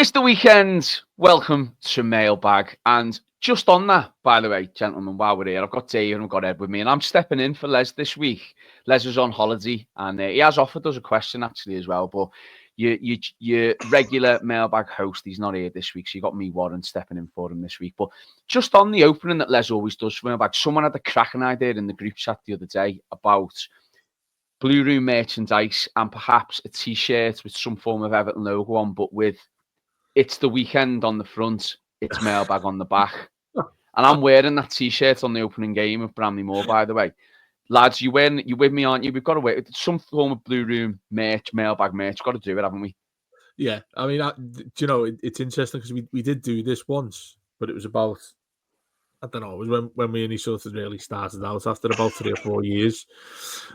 It's the weekend. Welcome to Mailbag. And just on that, by the way, gentlemen, while we're here, I've got Dave and I've got Ed with me, and I'm stepping in for Les this week. Les is on holiday, and he has offered us a question actually as well. But your regular Mailbag host, he's not here this week, so you got me, Warren, stepping in for him this week. But just on the opening that Les always does for Mailbag, someone had a cracking idea in the group chat the other day about Blue Room merchandise and perhaps a T-shirt with some form of Everton logo on, but with "It's the weekend" on the front, "It's Mailbag" on the back. And I'm wearing that T-shirt on the opening game of Bramley Moore, by the way. Lads, you with me, aren't you? We've got to wait. Some form of Blue Room merch, Mailbag merch. Got to do it, haven't we? Yeah, I mean, it's interesting because we did do this once, but it was about, I don't know, it was when we only sort of really started out after about 3 or 4 years,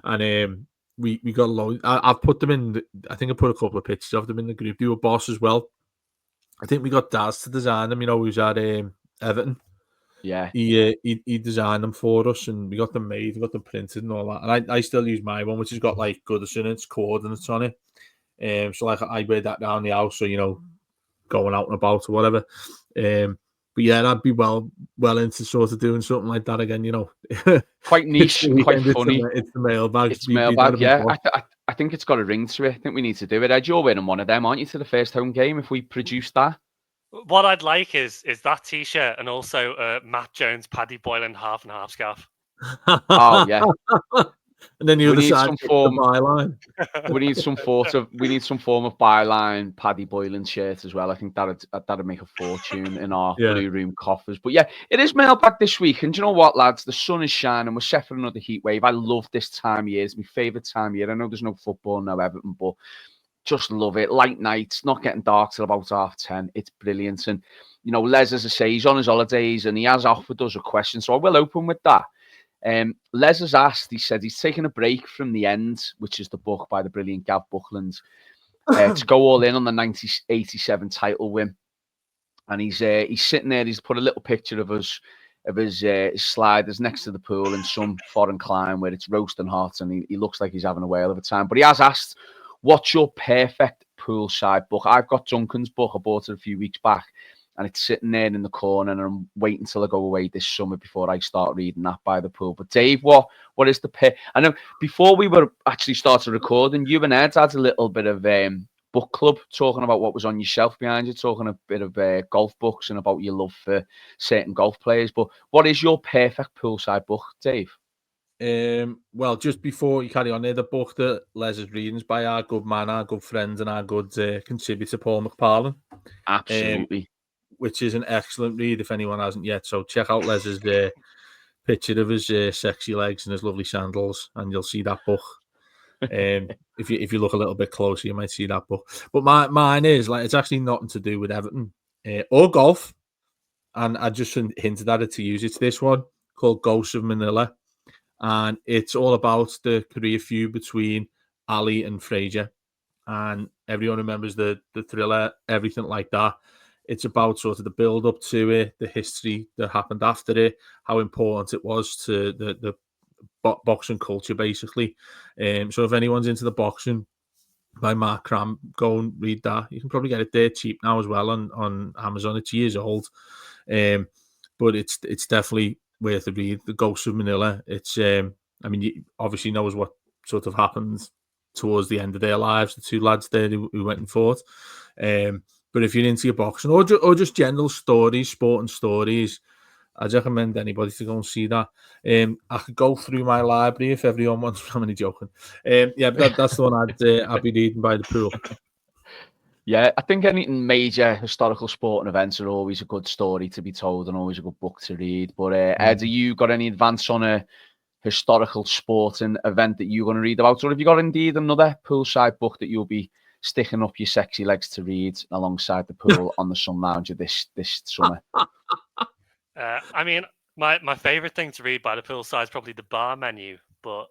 and we got a load. I've put them in. I think I put a couple of pictures of them in the group. You were boss as well. I think we got Daz to design them. You know, he was at Everton. Yeah. He designed them for us, and we got them made, we got them printed and all that. And I still use my one, which has got like Goodison, its coordinates on it. So like I wear that down the house, so going out and about or whatever. But yeah, I'd be well into sort of doing something like that again. Quite niche, quite funny. It's the Mailbag. It's Mailbag, yeah. I think it's got a ring to it. I think we need to do it. Ed, you're wearing one of them, aren't you, to the first home game if we produce that? What I'd like is that T-shirt and also Matt Jones, Paddy Boylan half and half scarf. Oh yeah. And then the other side, the byline. We need some form of byline, Paddy Boylan shirt as well. I think that'd make a fortune in our Blue Room coffers. But yeah, it is Mailbag this week, and do you know what, lads? The sun is shining. We're set for another heat wave. I love this time of year. It's my favourite time of year. I know there's no football, no Everton, but just love it. Light nights, not getting dark till about 10:30. It's brilliant. And Les, as I say, he's on his holidays and he has offered us a question, so I will open with that. Les has asked, he said he's taking a break from The End, which is the book by the brilliant Gav Buckland, to go all in on the 1987 title win. And he's sitting there, he's put a little picture of his sliders next to the pool in some foreign clime where it's roasting hot, and he looks like he's having a whale of a time. But he has asked, what's your perfect poolside book? I've got Duncan's book. I bought it a few weeks back, and it's sitting there in the corner, and I'm waiting until I go away this summer before I start reading that by the pool. But Dave, what is the I know before we were actually started recording, you and Ed had a little bit of book club talking about what was on your shelf behind you, talking a bit of golf books and about your love for certain golf players. But what is your perfect poolside book, Dave? Well, just before you carry on there, the book that Les is reading is by our good man, our good friend, and our good contributor, Paul McParlin. Absolutely. Which is an excellent read if anyone hasn't yet. So check out Les's picture of his sexy legs and his lovely sandals, and you'll see that book. If you look a little bit closer, you might see that book. But mine is it's actually nothing to do with Everton or golf, and I just hinted at it to use. It's this one called Ghosts of Manila, and it's all about the career feud between Ali and Frazier, and everyone remembers the thriller, everything like that. It's about sort of the build up to it, the history that happened after it, how important it was to the boxing culture, basically. So if anyone's into the boxing by Mark Cram, go and read that. You can probably get it there cheap now as well on Amazon. It's years old, but it's definitely worth a read. The Ghosts of Manila. It's you obviously knows what sort of happened towards the end of their lives. The two lads there who went and fought. But if you're into your boxing or just general stories, sporting stories, I'd recommend anybody to go and see that. I could go through my library if everyone wants. I'm only joking. That's the one I'd be reading by the pool. Yeah, I think anything major historical sporting events are always a good story to be told and always a good book to read. But Ed, have you got any advance on a historical sporting event that you're going to read about? Or have you got indeed another poolside book that you'll be sticking up your sexy legs to read alongside the pool on the sun lounger this summer? My favourite thing to read by the poolside is probably the bar menu, but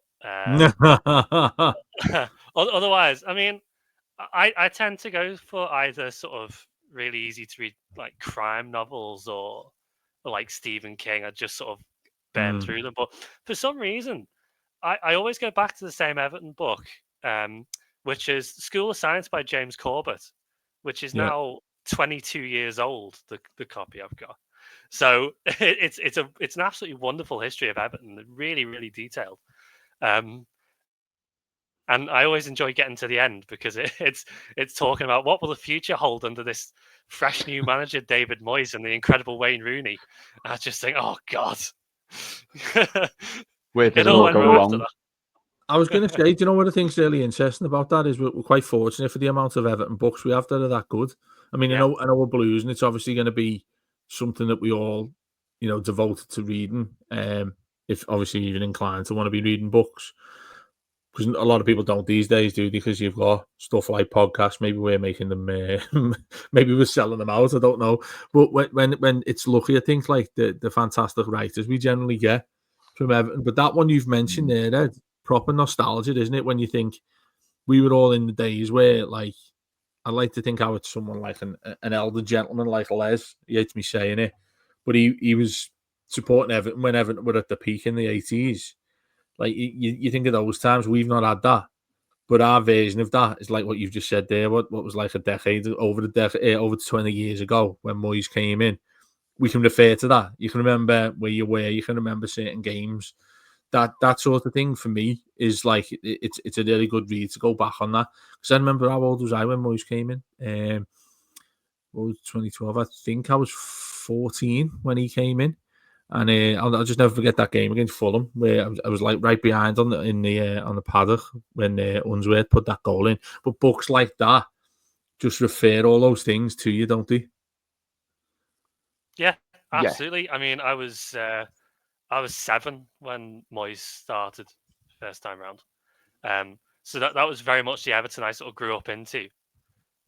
otherwise, I tend to go for either sort of really easy to read like crime novels or like Stephen King. I just sort of burn through them, but for some reason, I always go back to the same Everton book, which is School of Science by James Corbett, which is now 22 years old. The copy I've got. So it's an absolutely wonderful history of Everton, really, really detailed. And I always enjoy getting to the end because it's talking about what will the future hold under this fresh new manager, David Moyes, and the incredible Wayne Rooney. And I just think, oh God. Where did it it all all went go wrong after wrong? that. I was going to say, do you know what I think's really interesting about that is we're quite fortunate for the amount of Everton books we have that are that good. I mean, Yeah. I know we're Blues, and it's obviously going to be something that we all, devoted to reading. If obviously even inclined to want to be reading books, because a lot of people don't these days, do they? Because you've got stuff like podcasts. Maybe we're making them, maybe we're selling them out. I don't know. But when it's lucky, I think like the fantastic writers we generally get from Everton. But that one you've mentioned there, Ed, proper nostalgia, isn't it? When you think we were all in the days where, like, I like to think how it's someone like an elder gentleman like Les. He hates me saying it, but he was supporting Everton when Everton were at the peak in the 80s. Like, you think of those times, we've not had that. But our version of that is like what you've just said there. What was like over 20 years ago when Moyes came in. We can refer to that. You can remember where you were. You can remember certain games. That sort of thing for me is like it's a really good read to go back on that, because I remember how old was I when Moyes came in. What was 2012? I think I was 14 when he came in, and I'll just never forget that game against Fulham where I was like right behind on the paddock when Unsworth put that goal in. But books like that just refer all those things to you, don't they? Yeah, absolutely. Yeah. I mean, I was 7 when Moyes started first time round. So that was very much the Everton I sort of grew up into.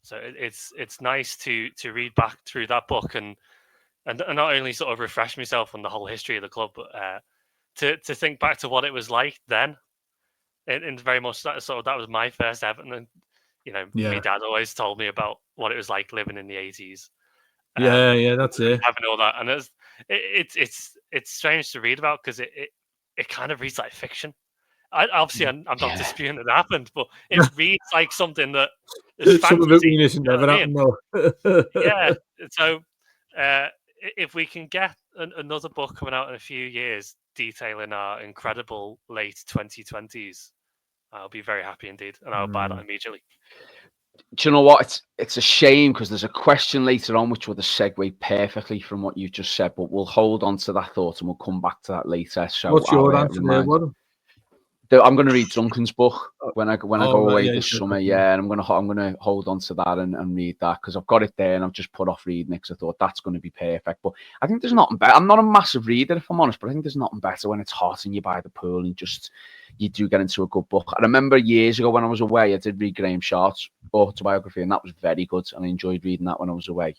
So it's nice to read back through that book and not only sort of refresh myself on the whole history of the club, but to think back to what it was like then. And very much that was my first Everton, and my dad always told me about what it was like living in the 80s. Yeah, that's it. Having all that, and it's strange to read about because it kind of reads like fiction. I'm not disputing it happened, but it reads like something that is fantasy. Some of it never happened, though. Yeah, so if we can get another book coming out in a few years detailing our incredible late 2020s, I'll be very happy indeed, and I'll buy that immediately. Do you know what? It's a shame because there's a question later on which would have segued perfectly from what you just said, but we'll hold on to that thought and we'll come back to that later. So what's your answer there? I'm going to read Duncan's book when I go away this summer. Yeah, and I'm going to hold on to that and read that because I've got it there and I've just put off reading it because I thought that's going to be perfect. But I think there's nothing better. I'm not a massive reader if I'm honest, but I think there's nothing better when it's hot and you're by the pool and just you do get into a good book. I remember years ago when I was away, I did read Graham Sharp's autobiography and that was very good and I enjoyed reading that when I was away.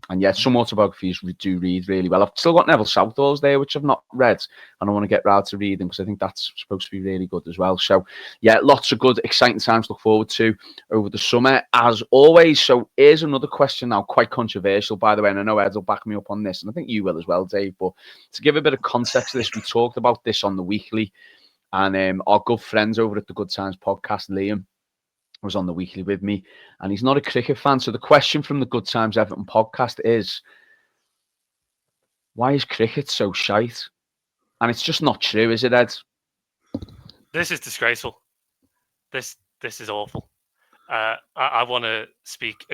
And yeah, some autobiographies do read really well. I've still got Neville Southall's there, which I've not read, and I want to get round to reading because I think that's supposed to be really good as well. So yeah, lots of good, exciting times to look forward to over the summer, as always. So here's another question now, quite controversial, by the way, and I know Ed will back me up on this, and I think you will as well, Dave. But to give a bit of context to this, we talked about this on the weekly, and our good friends over at the Good Times podcast, Liam, was on the weekly with me, and he's not a cricket fan. So the question from the Good Times Everton podcast is, why is cricket so shite? And it's just not true, is it, Ed? This is disgraceful. This is awful. I want to speak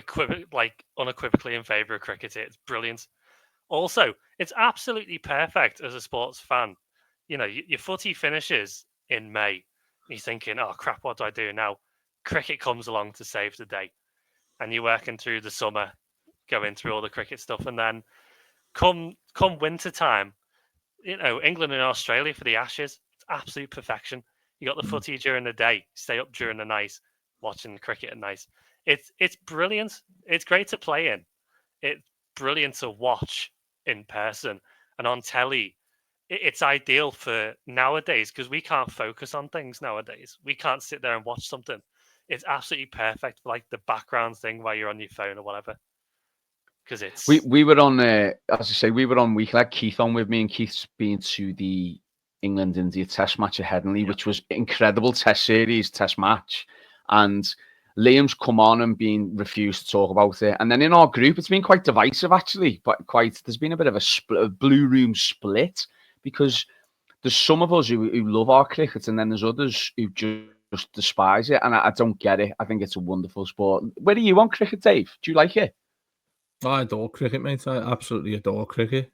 unequivocally in favour of cricket. It's brilliant. Also, it's absolutely perfect as a sports fan. Your footy finishes in May. You're thinking, oh crap, what do I do now? Cricket comes along to save the day, and you're working through the summer, going through all the cricket stuff, and then come winter time, England and Australia for the Ashes, it's absolute perfection. You got the footy during the day, stay up during the night, watching cricket at night. It's brilliant. It's great to play in. It's brilliant to watch in person and on telly. It's ideal for nowadays because we can't focus on things nowadays. We can't sit there and watch something. It's absolutely perfect for like the background thing while you're on your phone or whatever. Because it's we were on as I say, we were on weekly. I had Keith on with me, and Keith's been to the England-India Test match at Headingley, which was incredible test match, and Liam's come on and been refused to talk about it. And then in our group, it's been quite divisive, actually. But there's been a bit of a blue room split, because there's some of us who love our cricket, and then there's others who just despise it. And I don't get it. I think it's a wonderful sport. Where are you on cricket, Dave? Do you like it? I adore cricket, mate. I absolutely adore cricket.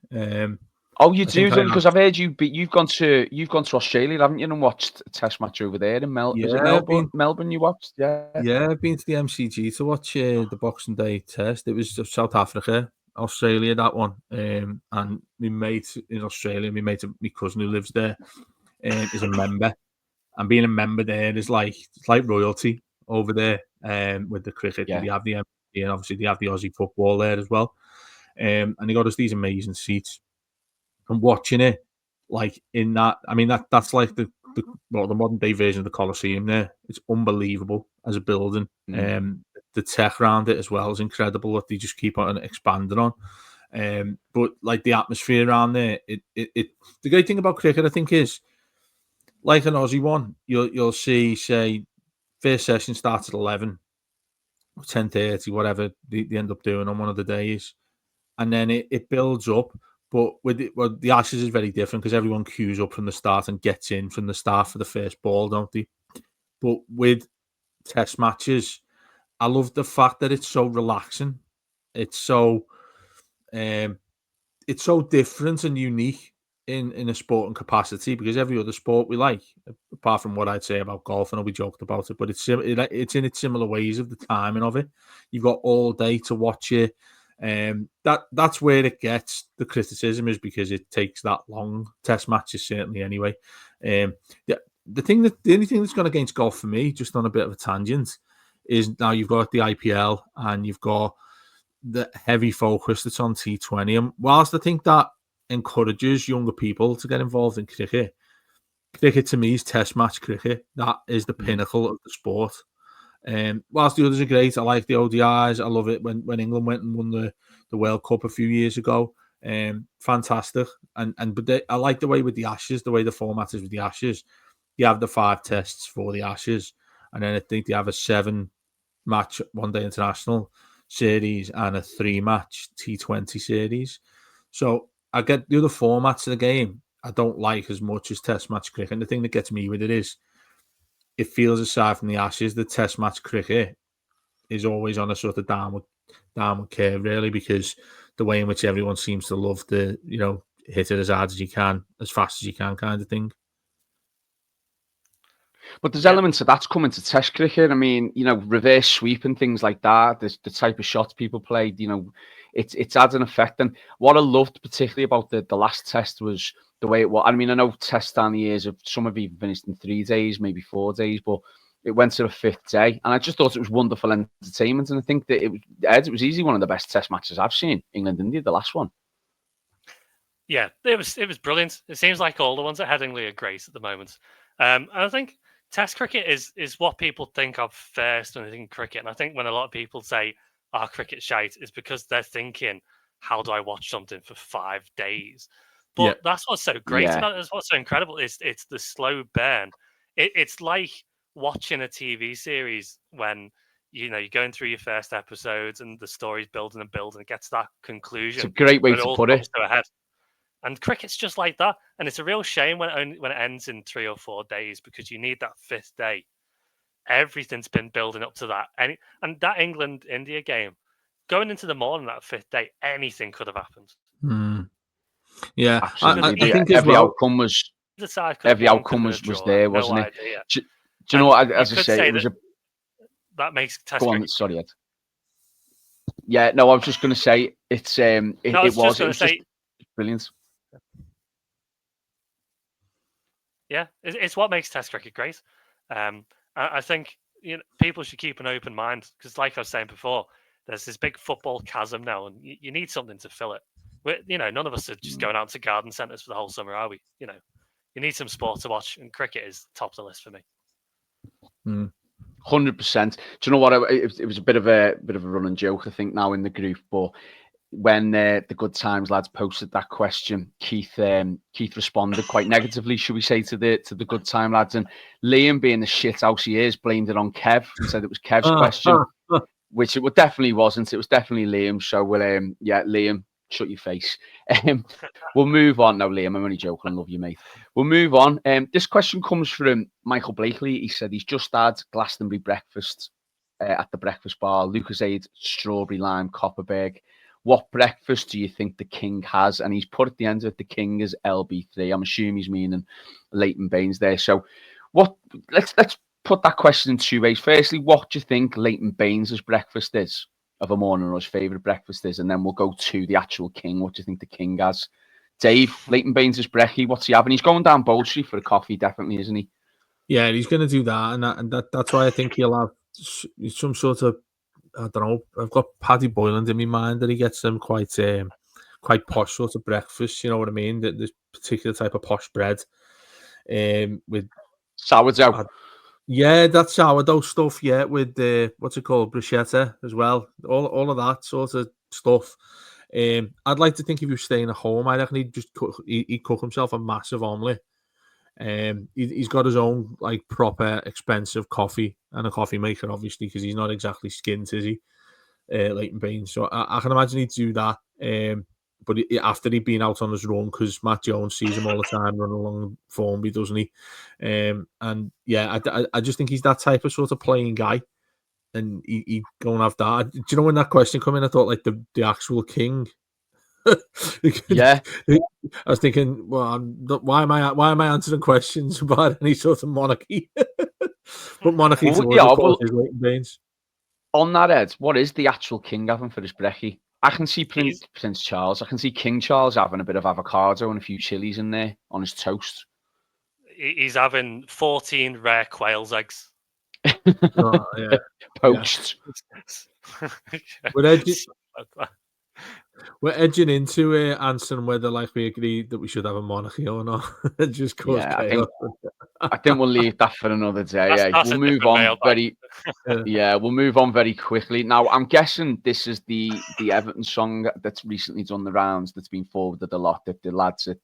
Oh, you do, because I've heard you've gone to Australia, haven't you, and watched a test match over there in Is it Melbourne? Melbourne, you watched, yeah. Yeah, I've been to the MCG to watch the Boxing Day test. It was South Africa, Australia, that one. And my mate in Australia, my cousin who lives there, is a member. And being a member there is it's like royalty over there. With the cricket, Yeah. they have the MCG, and obviously they have the Aussie football there as well. And they got us these amazing seats. And watching it, in that, I mean, that's like the modern day version of the Colosseum there. It's unbelievable as a building. The tech around it as well is incredible, that they just keep on expanding on. But the atmosphere around there, the great thing about cricket, I think, is like an Aussie one. You'll see, say, first session starts at 11, 10:30, whatever they end up doing on one of the days, and then it builds up. But the Ashes is very different, because everyone queues up from the start and gets in from the start for the first ball, don't they? But with test matches, I love the fact that it's so relaxing. It's so different and unique in a sporting capacity, because every other sport we like, apart from what I'd say about golf, and we joked about it, but it's in its similar ways of the timing of it. You've got all day to watch it. That's where it gets the criticism, is because it takes that long. Test matches, certainly, anyway. The only thing that's gone against golf for me, just on a bit of a tangent, is now you've got the IPL and you've got the heavy focus that's on T20. And whilst I think that encourages younger people to get involved in cricket to me is test match cricket. That is the pinnacle of the sport. Whilst the others are great, I like the ODIs. I love it when England went and won the World Cup a few years ago. Fantastic. I like the way with the Ashes, the way the format is with the Ashes. You have the 5 tests for the Ashes, and then I think they have a 7-match one-day international series and a 3-match T20 series. So I get the other formats of the game I don't like as much as test match cricket. And the thing that gets me with it is, it feels, aside from the Ashes, the test match cricket is always on a sort of downward curve, really, because the way in which everyone seems to love to, hit it as hard as you can, as fast as you can, kind of thing. But there's elements of that's coming to test cricket. I mean, reverse sweep and things like that. There's the type of shots people play. It's had an effect. And what I loved particularly about the last test was the way it was. I mean, I know tests down the years of some have even finished in 3 days, maybe 4 days, but it went to the 5th day, and I just thought it was wonderful entertainment. And I think that it was easily one of the best test matches I've seen. England-India, the last one. Yeah, it was brilliant. It seems like all the ones at Headingley are great at the moment. And I think Test cricket is what people think of first when they think cricket. And I think when a lot of people say, cricket shite, is because they're thinking, how do I watch something for 5 days? But that's what's so great about it. It's what's so incredible. It's the slow burn. It's like watching a TV series when you're going through your first episodes and the story's building and building. It gets to that conclusion. It's a great way to put it. To a head. And cricket's just like that. And it's a real shame when it ends in 3 or 4 days, because you need that 5th day. Everything's been building up to that. And that England-India game, going into the morning that 5th day, anything could have happened. Yeah, absolutely. I think every outcome was there, wasn't it? Do you know what? As I say, it was that makes Test go on, sorry, Ed. Yeah, no, I was just going to say it's it was just brilliant. Yeah, it's what makes Test cricket great. I think people should keep an open mind, because, like I was saying before, there's this big football chasm now, and you need something to fill it. None of us are just going out to garden centres for the whole summer, are we? You need some sport to watch, and cricket is top of the list for me. 100%. Do you know what? It was a bit of a running joke, I think, now in the group, but when the Good Times lads posted that question, Keith responded quite negatively, should we say, to the Good Time lads, and Liam, being the shit house he is, blamed it on Kev and said it was Kev's question, which it definitely wasn't. It was definitely Liam. So we'll Liam, shut your face. We'll move on. No, Liam, I'm only joking. I love you, mate. We'll move on. This question comes from Michael Blakely. He said he's just had Glastonbury breakfast at the breakfast bar. Lucozade, strawberry lime, Copperberg. What breakfast do you think the King has? And he's put at the end of it, the King is LB3. I'm assuming he's meaning Leighton Baines there. So let's put that question in two ways. Firstly, what do you think Leighton Baines' breakfast is of a morning, or his favourite breakfast is? And then we'll go to the actual King. What do you think the King has? Dave, Leighton Baines' brekkie, what's he having? He's going down Bold Street for a coffee, definitely, isn't he? Yeah, he's going to do that. And that's why I think he'll have some sort of, I don't know, I've got Paddy Boyland in my mind that he gets them quite posh sort of breakfast, you know what I mean? This particular type of posh bread with sourdough. Yeah, that sourdough stuff, yeah, with what's it called, bruschetta as well. All of that sort of stuff. I'd like to think if he was staying at home, I reckon he'd cook himself a massive omelette. He's got his own like proper expensive coffee and a coffee maker, obviously, because he's not exactly skint, is he? Leighton Baines. So I can imagine he'd do that. But after he'd been out on his run, because Matt Jones sees him all the time running along Formby, doesn't he? And yeah, I just think he's that type of sort of playing guy, and he'd go and have that. Do you know when that question came in? I thought like the actual King. Yeah, I was thinking, well, why am I answering questions about any sort of monarchy? But monarchy to us, of course, is Leighton Baines. On that, Ed, what is the actual King having for his brekkie? I can see Prince Charles. I can see King Charles having a bit of avocado and a few chilies in there on his toast. He's having 14 rare quail's eggs. Yeah. Poached. Yeah. We're edging into answering whether we agree that we should have a monarchy or not. Just cause chaos. I think we'll leave that for another day. That's we'll move on we'll move on very quickly. Now, I'm guessing this is the Everton song that's recently done the rounds, that's been forwarded a lot, that the lads at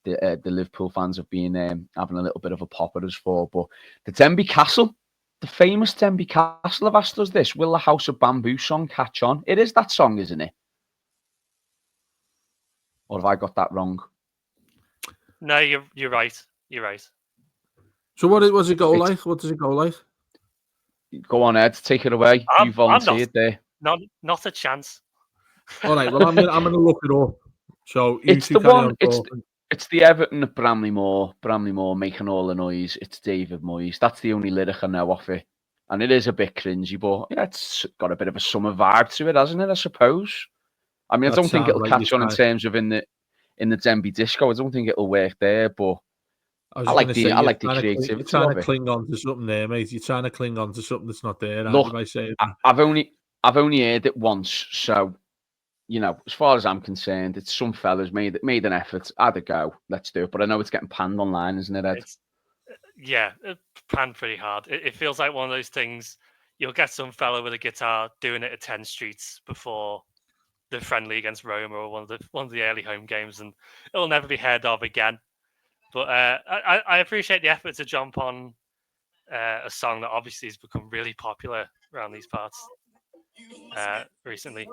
the Liverpool fans have been having a little bit of a pop at us for. But the Denby Castle, the famous Denby Castle, have asked us this: will the House of Bamboo song catch on? It is that song, isn't it? Or have I got that wrong? No, you're right. You're right. So what does it go like? What does it go like? Go on, Ed. Take it away. You volunteered there. Not a chance. All right. Well, I'm gonna look it up. So it's the one. It's the Everton at Bramley Moor making all the noise. It's David Moyes. That's the only lyric I know of it, and it is a bit cringy, but yeah, it's got a bit of a summer vibe to it, hasn't it? I suppose. I mean, I don't think it'll catch on in terms of in the Denby disco. I don't think it'll work there, but I like the creativity. You're trying to cling on to something there, mate. You're trying to cling on to something that's not there. Look, I've only heard it once, so you know, as far as I'm concerned, it's some fellas made an effort. Had a go, let's do it. But I know it's getting panned online, isn't it, Ed? It's panned pretty hard. It feels like one of those things. You'll get some fella with a guitar doing it at 10 Streets before the friendly against Roma or one of the early home games, and it'll never be heard of again. But I appreciate the effort to jump on a song that obviously has become really popular around these parts recently.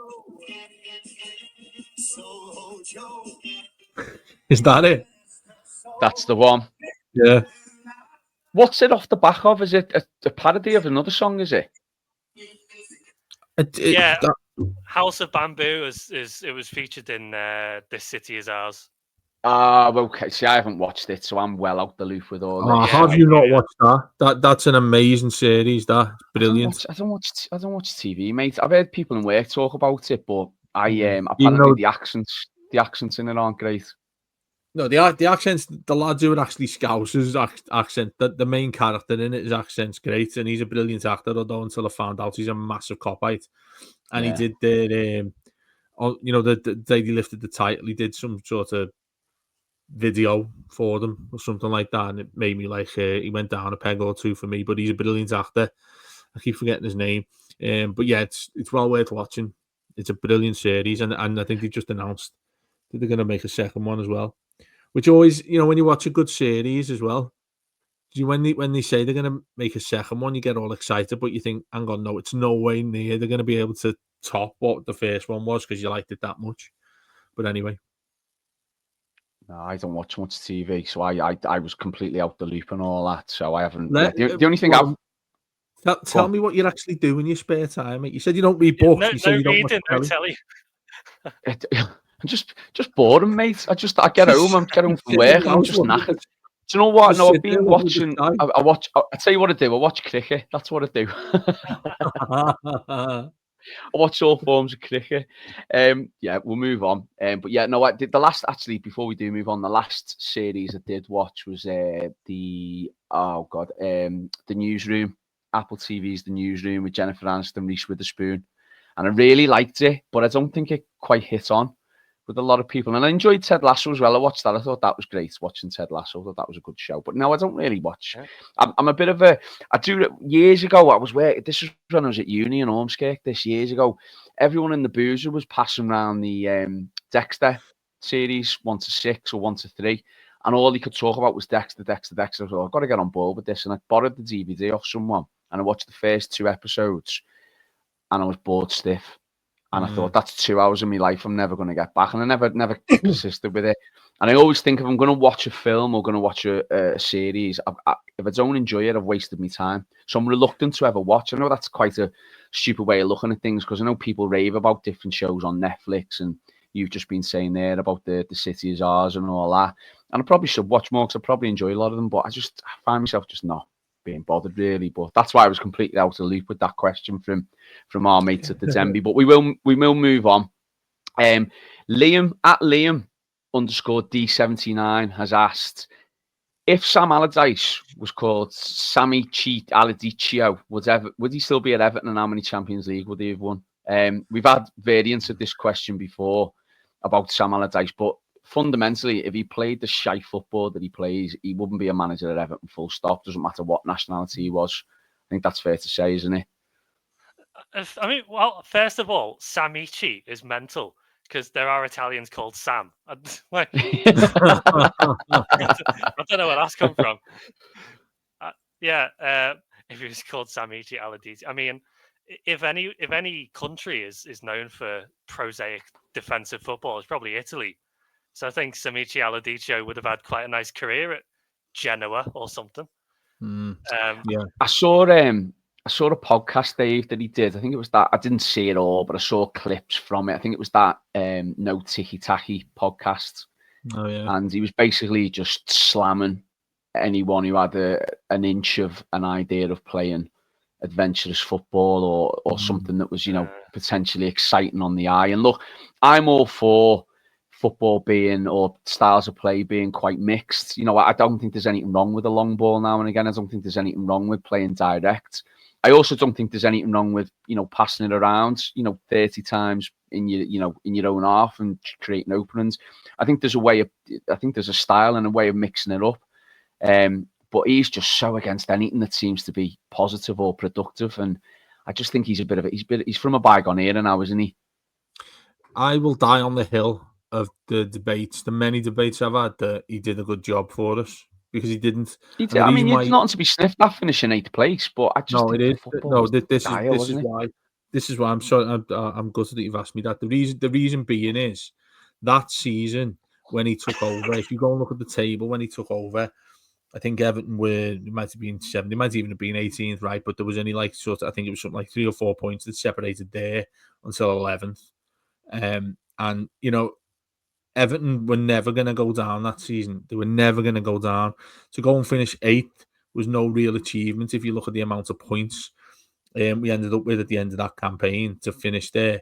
Is that it? That's the one. Yeah. What's it off the back of? Is it a parody of another song? Is it? House of Bamboo it was featured in This City Is Ours. Okay. See, I haven't watched it, so I'm well out the loop with all this. Have you not watched that? That's an amazing series. That's brilliant. I don't watch TV, mate. I've heard people in work talk about it, but apparently the accents in it aren't great. No, the accents, the lads who are actually Scousers accent, the main character in it, his accent's great, and he's a brilliant actor, although until I found out he's a massive copite. And he did the day he lifted the title, he did some sort of video for them or something like that, and it made me like he went down a peg or two for me. But he's a brilliant actor. I keep forgetting his name, but yeah, it's well worth watching. It's a brilliant series, and I think they've just announced that they're going to make a second one as well. Which always, when you watch a good series as well, when they say they're going to make a second one, you get all excited, but you think, hang on, no, it's no way near they're going to be able to top what the first one was because you liked it that much. But anyway. No, I don't watch much TV, so I was completely out the loop and all that. So I haven't. The only thing tell me what you actually do in your spare time. Mate. You said you don't read books. You said you don't watch telly. I'm just boring, mate. I get home. I'm getting home from work. And I'm just knackered. Do you know what? No, I've been watching. I watch. I'll tell you what I do. I watch cricket. That's what I do. I watch all forms of cricket. Yeah, we'll move on. But yeah, no, I did the last, actually, before we do move on, the last series I did watch was the Newsroom. Apple TV's The Newsroom with Jennifer Aniston, Reese Witherspoon. And I really liked it, but I don't think it quite hit on with a lot of people. And I enjoyed Ted Lasso as well. I watched that. I thought that was great, watching Ted Lasso. I thought that was a good show. But no, I don't really watch. I'm a bit of a... I do... Years ago, this was when I was at uni in Ormskirk. Years ago, everyone in the boozer was passing around the Dexter series, 1 to 6 or 1 to 3. And all he could talk about was Dexter. I was like, I've got to get on board with this. And I borrowed the DVD off someone. And I watched the first 2 episodes. And I was bored stiff. And I thought, that's 2 hours of my life I'm never going to get back. And I never persisted with it. And I always think if I'm going to watch a film or going to watch a series, if I don't enjoy it, I've wasted my time. So I'm reluctant to ever watch. I know that's quite a stupid way of looking at things, because I know people rave about different shows on Netflix, and you've just been saying there about the City is Ours and all that. And I probably should watch more, because I probably enjoy a lot of them, but I find myself just not being bothered really. But that's why I was completely out of the loop with that question from our mates at the Denby. But we will move on. Liam _ D79 has asked, if Sam Allardyce was called Sammy Cheat Allardycio, would he still be at Everton, and how many Champions League would he have won? We've had variants of this question before about Sam Allardyce, but fundamentally, if he played the shite football that he plays, he wouldn't be a manager at Everton, full stop. Doesn't matter what nationality he was. I think that's fair to say, isn't it? I mean, well, first of all, Sammy Cheat is mental, because there are Italians called Sam. I don't know where that's come from. If he was called Sammy Cheat Allardyce, I mean, if any country is known for prosaic defensive football, it's probably Italy. So I think Samici Allardycio would have had quite a nice career at Genoa or something. Yeah, I saw a podcast, Dave, that he did. I think it was that. I didn't see it all, but I saw clips from it. I think it was that No Tiki Taki podcast. Oh yeah, and he was basically just slamming anyone who had an inch of an idea of playing adventurous football or something that was, potentially exciting on the eye. And look, I'm all for football being, or styles of play being, quite mixed. I don't think there's anything wrong with a long ball now and again. I don't think there's anything wrong with playing direct. I also don't think there's anything wrong with, passing it around, 30 times in your own half and creating openings. I think there's a style and a way of mixing it up. But he's just so against anything that seems to be positive or productive. And I just think he's from a bygone era now, isn't he? I will die on the hill of the many debates I've had, that he did a good job for us, because he didn't. He did. I mean, it's nothing to be sniffed at finishing 8th place, but I just think it is. No, this is why I'm sorry. I'm gutted that you've asked me that. The reason being is that season when he took over. If you go and look at the table when he took over, I think Everton it might have been 7th, it might even have been 18th, right? But there was only I think it was something like 3 or 4 points that separated there until 11th. And Everton were never going to go down that season. They were never going to go down. To go and finish 8th was no real achievement if you look at the amount of points we ended up with at the end of that campaign to finish there.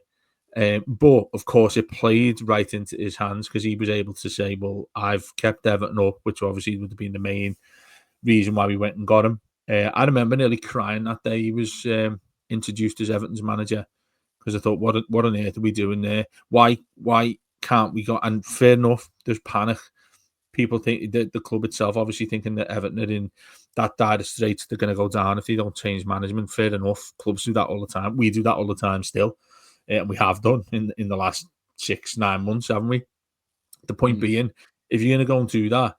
But, of course, it played right into his hands, because he was able to say, well, I've kept Everton up, which obviously would have been the main reason why we went and got him. I remember nearly crying that day he was introduced as Everton's manager, because I thought, what on earth are we doing there? Why can't we go? And fair enough, there's panic. People think that the club itself obviously thinking that Everton are in that dire straits, they're going to go down if they don't change management. Fair enough. Clubs do that all the time. We do that all the time still. and we have done in the last 6-9 months, haven't we? The point being, if you're going to go and do that,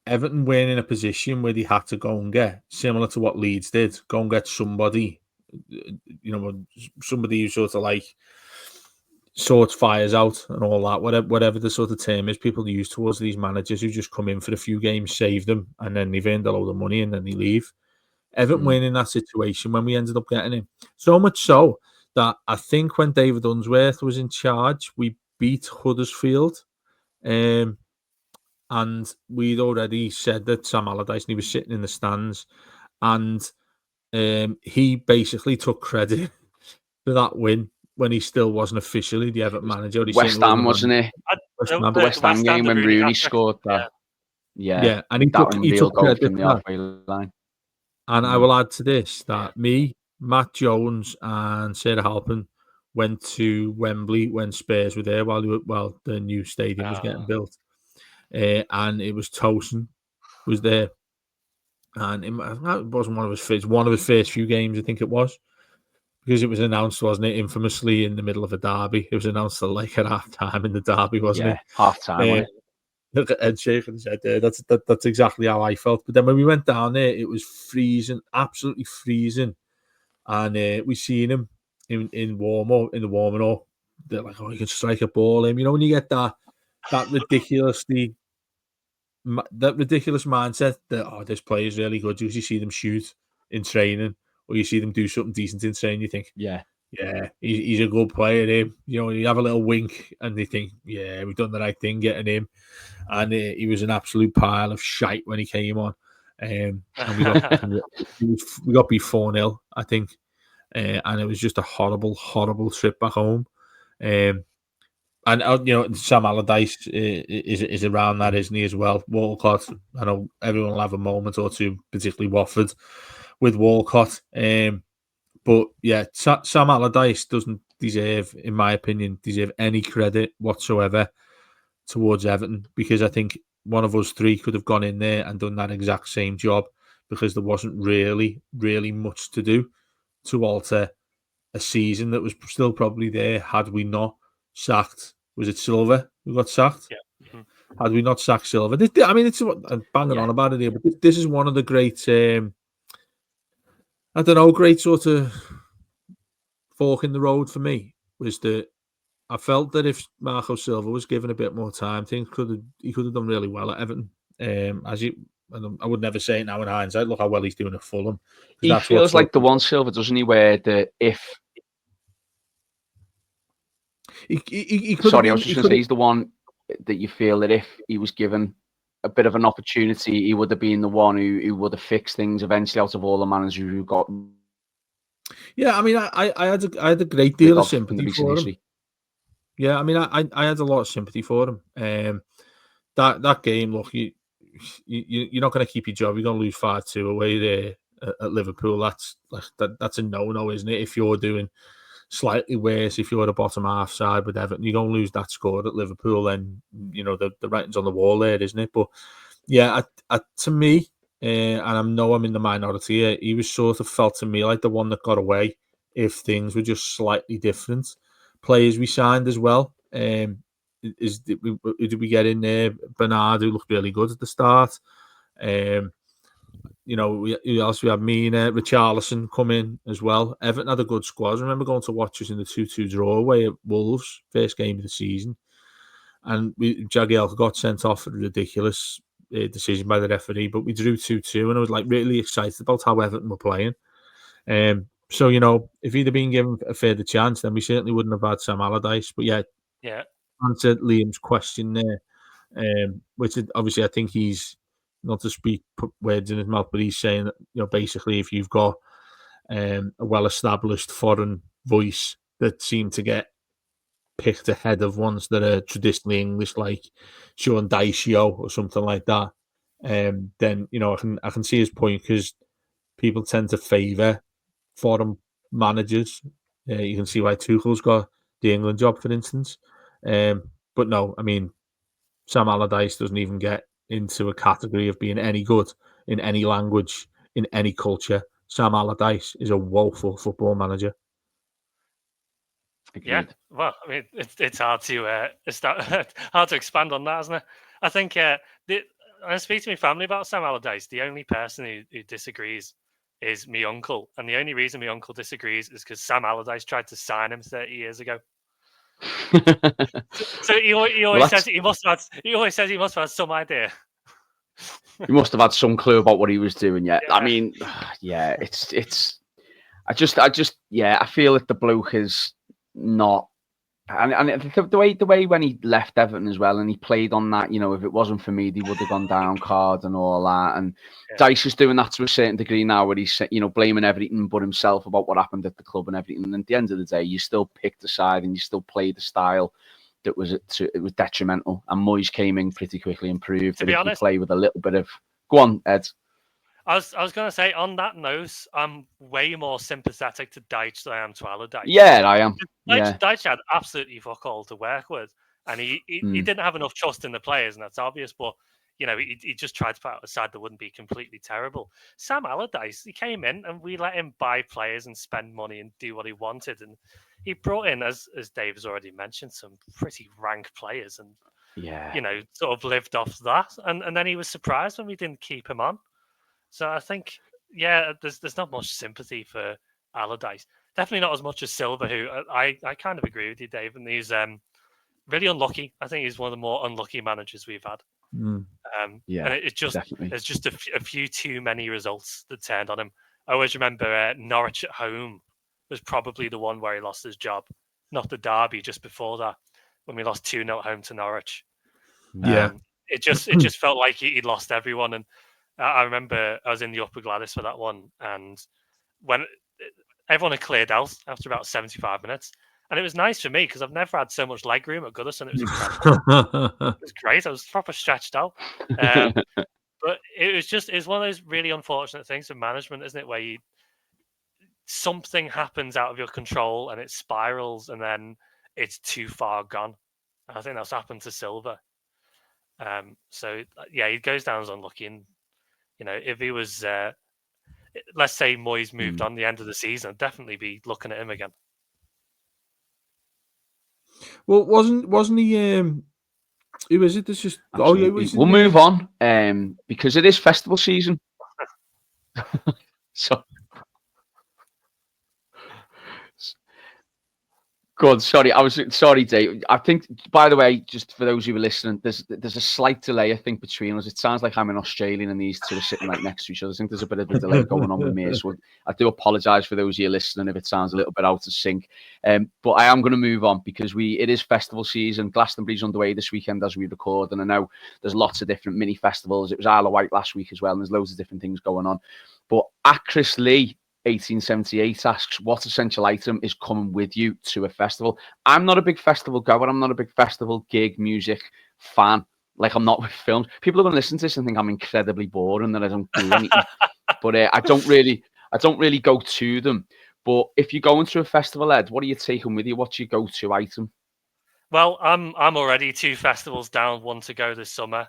Everton weren't in a position where they had to go and get, similar to what Leeds did, go and get somebody, somebody who sort of like sorts fires out and all that, whatever the sort of term is people use towards these managers who just come in for a few games, save them, and then they've earned a load of money and then they leave. Everton weren't in that situation when we ended up getting him. So much so that I think when David Unsworth was in charge, we beat Huddersfield. And we'd already said that Sam Allardyce, and he was sitting in the stands, and he basically took credit for that win when he still wasn't officially the Everton manager. West Ham, wasn't it? The West Ham game when Rooney scored that. Yeah, and he took credit from the halfway line. And I will add to this that me, Matt Jones, and Sarah Halpin went to Wembley when Spurs were there while the new stadium was getting built. And it was Tosin was there, and it wasn't one of his first few games, I think it was, because it was announced, wasn't it, infamously in the middle of a derby. It was announced like at half time in the derby, wasn't it? Half time. Ed shaking his head there. That's exactly how I felt. But then when we went down there, it was freezing, absolutely freezing, and we seen him in the warming up. They're like, "Oh, you can strike a ball in." You know, when you get that ridiculous mindset that this player is really good. You see them shoot in training, or you see them do something decent in training. You think, yeah, he's a good player. Him, you have a little wink, and they think, yeah, we've done the right thing getting him. And he was an absolute pile of shite when he came on, and we got beat 4-0, I think, and it was just a horrible, horrible trip back home. And Sam Allardyce is around that, isn't he, as well? Walcott, I know everyone will have a moment or two, particularly Watford, with Walcott. But yeah, Sam Allardyce doesn't deserve, in my opinion, any credit whatsoever towards Everton, because I think one of us three could have gone in there and done that exact same job, because there wasn't really, really much to do to alter a season that was still probably there had we not sacked. Was it Silva who got sacked? Yeah. Mm-hmm. Had we not sacked Silva? I'm banging on about it here, but this is one of the great, great sort of fork in the road for me, was that I felt that if Marco Silva was given a bit more time, he could have done really well at Everton. I would never say it now in hindsight. Look how well he's doing at Fulham. He feels like the one, Silva, doesn't he? Where if he sorry, I was just going to say he's the one that you feel that if he was given a bit of an opportunity, he would have been the one who would have fixed things eventually out of all the managers who got. Yeah, I mean, I had a great deal of sympathy for him. Yeah, I mean, I had a lot of sympathy for him. That game, look, you're not going to keep your job. You're going to lose 5-2 away there at Liverpool. That's a no-no, isn't it? If you're doing slightly worse, if you're the bottom half side with Everton, you're going to lose that score at Liverpool. Then the writing's on the wall there, isn't it? But yeah, to me, and I know I'm in the minority here, he was sort of felt to me like the one that got away if things were just slightly different. Players we signed as well. Did we get in there? Bernard, who looked really good at the start. We had Mina, Richarlison come in as well. Everton had a good squad. I remember going to watch us in the 2-2 draw away at Wolves, first game of the season. And Jagielka got sent off for a ridiculous decision by the referee, but we drew 2-2, and I was like really excited about how Everton were playing. So, if he'd have been given a further chance, then we certainly wouldn't have had Sam Allardyce. But yeah. Answered Liam's question there, which obviously I think he's, not to put words in his mouth, but he's saying that, basically if you've got a well-established foreign voice that seem to get picked ahead of ones that are traditionally English, like Sean Dyche or something like that, then I can see his point, because people tend to favour foreign managers. You can see why Tuchel's got the England job, for instance. But no, I mean, Sam Allardyce doesn't even get into a category of being any good in any language, in any culture. Sam Allardyce is a woeful football manager. Agreed. Well, I mean, it's hard to hard to expand on that, isn't it? I think I speak to my family about Sam Allardyce. The only person who disagrees is my uncle, and the only reason my uncle disagrees is because Sam Allardyce tried to sign him 30 years ago. So he always says he must have had some idea. He must have had some clue about what he was doing. Yeah, I mean, yeah, it's. I feel that the bloke is not. And the way when he left Everton as well, and he played on that, if it wasn't for me, he would have gone down card and all that. And Dice is doing that to a certain degree now, where he's blaming everything but himself about what happened at the club and everything. And at the end of the day, you still picked a side and you still played the style that was detrimental. And Moyes came in pretty quickly and proved that if you play with a little bit of go on, Ed. I was going to say, on that note, I'm way more sympathetic to Deitch than I am to Allardyce. Yeah, I am. Deitch had absolutely fuck all to work with, and he didn't have enough trust in the players, and that's obvious. But he just tried to put out a side that wouldn't be completely terrible. Sam Allardyce, he came in and we let him buy players and spend money and do what he wanted, and he brought in, as Dave has already mentioned, some pretty rank players, and sort of lived off that, and then he was surprised when we didn't keep him on. So I think, there's not much sympathy for Allardyce. Definitely not as much as Silva, who I kind of agree with you, Dave. And he's really unlucky. I think he's one of the more unlucky managers we've had. And there's just a few too many results that turned on him. I always remember Norwich at home was probably the one where he lost his job, not the derby just before that when we lost 2-0 at home to Norwich. It just felt like he'd lost everyone. And I remember I was in the Upper Gladys for that one, and when everyone had cleared out after about 75 minutes, and it was nice for me because I've never had so much leg room at Goodison. It was incredible. It was great. I was proper stretched out. But it's one of those really unfortunate things with management, isn't it? Where something happens out of your control and it spirals, and then it's too far gone. And I think that's happened to Silva. So he goes down as unlucky. And if he was, let's say Moyes moved on the end of the season, I'd definitely be looking at him again. Well, wasn't he? Who is it? This just we'll move on because it is festival season. So good. Sorry, Dave. I think, by the way, just for those who are listening, there's a slight delay, I think, between us. It sounds like I'm an Australian and these two are sitting right next to each other. I think there's a bit of a delay going on with me. So I do apologise for those of you listening if it sounds a little bit out of sync. But I am going to move on because it is festival season. Glastonbury's underway this weekend as we record, and I know there's lots of different mini festivals. It was Isle of Wight last week as well, and there's loads of different things going on. But at Chris Lee 1878 asks, what essential item is coming with you to a festival? I'm not a big festival goer. I'm not a big festival gig music fan. Like, I'm not with films. People are going to listen to this and think I'm incredibly boring, that I don't do anything. But I don't really go to them. But if you're going to a festival, Ed, what are you taking with you? What's your go-to item? Well, I'm already 2 festivals down, one to go this summer.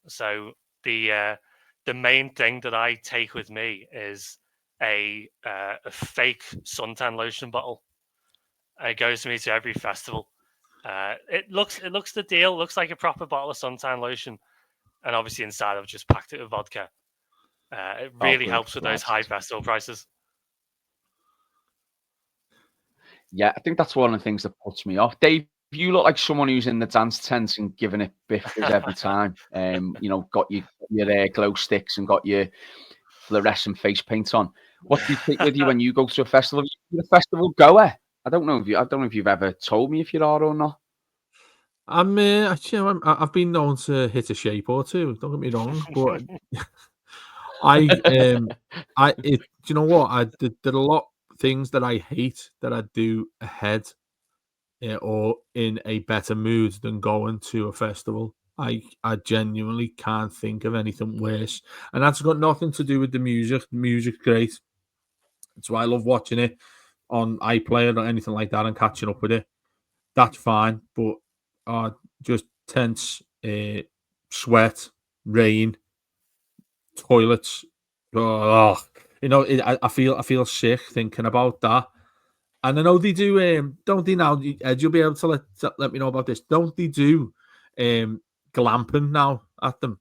So the main thing that I take with me is a fake suntan lotion bottle. It goes with me to every festival. It looks the deal. It looks like a proper bottle of suntan lotion, and obviously inside I've just packed it with vodka. It really helps with those high festival prices. Yeah, I think that's one of the things that puts me off. Dave, you look like someone who's in the dance tent and giving it biffers every time. Got your glow sticks and got your fluorescent face paint on. What do you take with you when you go to a festival? You're a festival goer. I don't know if you've ever told me if you are or not. I've been known to hit a shape or two. Don't get me wrong, but do you know what? There are a lot of things that I hate that I do ahead or in a better mood than going to a festival. I genuinely can't think of anything worse, and that's got nothing to do with the music. The music's great. That's why I love watching it on iPlayer or anything like that and catching up with it. That's fine, but just tense, sweat, rain, toilets. I feel sick thinking about that. And I know they do. Don't they now? Ed, you'll be able to let me know about this. Don't they do glamping now at them?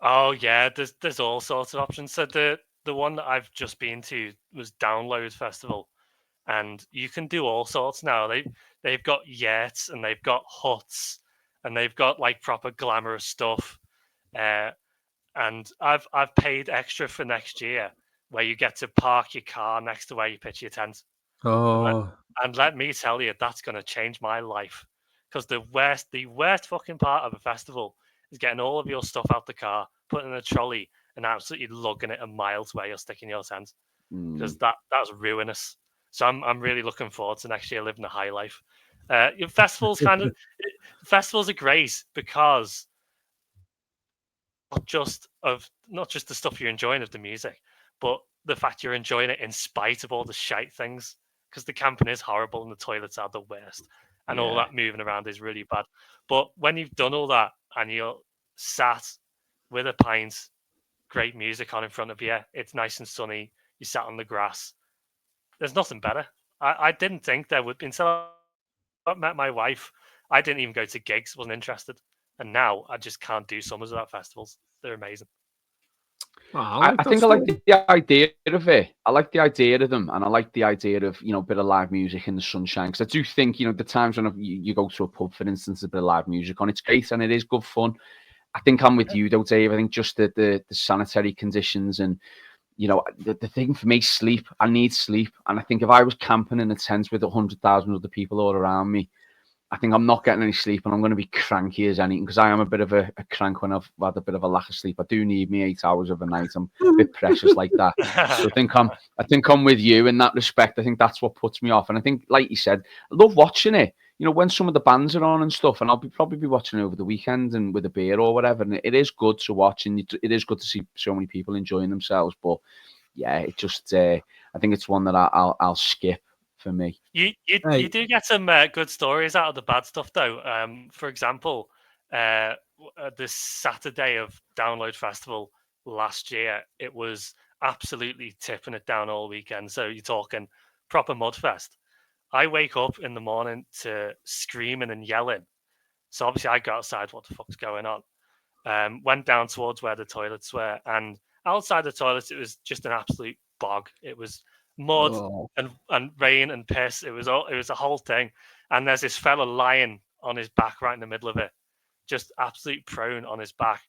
Oh yeah, there's all sorts of options. So the one that I've just been to was Download Festival, and you can do all sorts now. They've got yurts and they've got huts and they've got like proper glamorous stuff. And I've paid extra for next year, where you get to park your car next to where you pitch your tent. Oh, And let me tell you, that's going to change my life. Because the worst fucking part of a festival is getting all of your stuff out the car, putting it in a trolley, and absolutely lugging it a mile to where you're sticking your tent. Because that's ruinous. So I'm really looking forward to next year living a high life. Festivals festivals are great because not just the stuff you're enjoying of the music, but the fact you're enjoying it in spite of all the shite things. Because the camping is horrible and the toilets are the worst, and all that moving around is really bad. But when you've done all that and you're sat with a pint, great music on in front of you, it's nice and sunny, you sat on the grass. There's nothing better. I didn't think there would be until I met my wife. I didn't even go to gigs, wasn't interested. And now I just can't do summers without festivals. They're amazing. I think I like the idea of it. I like the idea of them, and I like the idea of a bit of live music in the sunshine. Because I do think the times when you go to a pub, for instance, a bit of live music on, it's great and it is good fun. I think I'm with you though, Dave. I think just the sanitary conditions and the thing for me, sleep. I need sleep, and I think if I was camping in a tent with 100,000 other people all around me, I think I'm not getting any sleep, and I'm going to be cranky as anything because I am a bit of a crank when I've had a bit of a lack of sleep. I do need me 8 hours of a night. I'm a bit precious like that. So I think I'm with you in that respect. I think that's what puts me off, and I think, like you said, I love watching it. When some of the bands are on and stuff, and I'll probably be watching it over the weekend and with a beer or whatever. And it is good to watch, and it is good to see so many people enjoying themselves. But yeah, it just I think it's one that I'll skip. For me, you do get some good stories out of the bad stuff, though. For example, this Saturday of Download Festival last year, it was absolutely tipping it down all weekend. So you're talking proper mudfest. I wake up in the morning to screaming and yelling. So obviously I go outside. What the fuck's going on? Went down towards where the toilets were, and outside the toilets, it was just an absolute bog. It was mud and rain and piss. It was a whole thing. And there's this fella lying on his back right in the middle of it, just absolute prone on his back.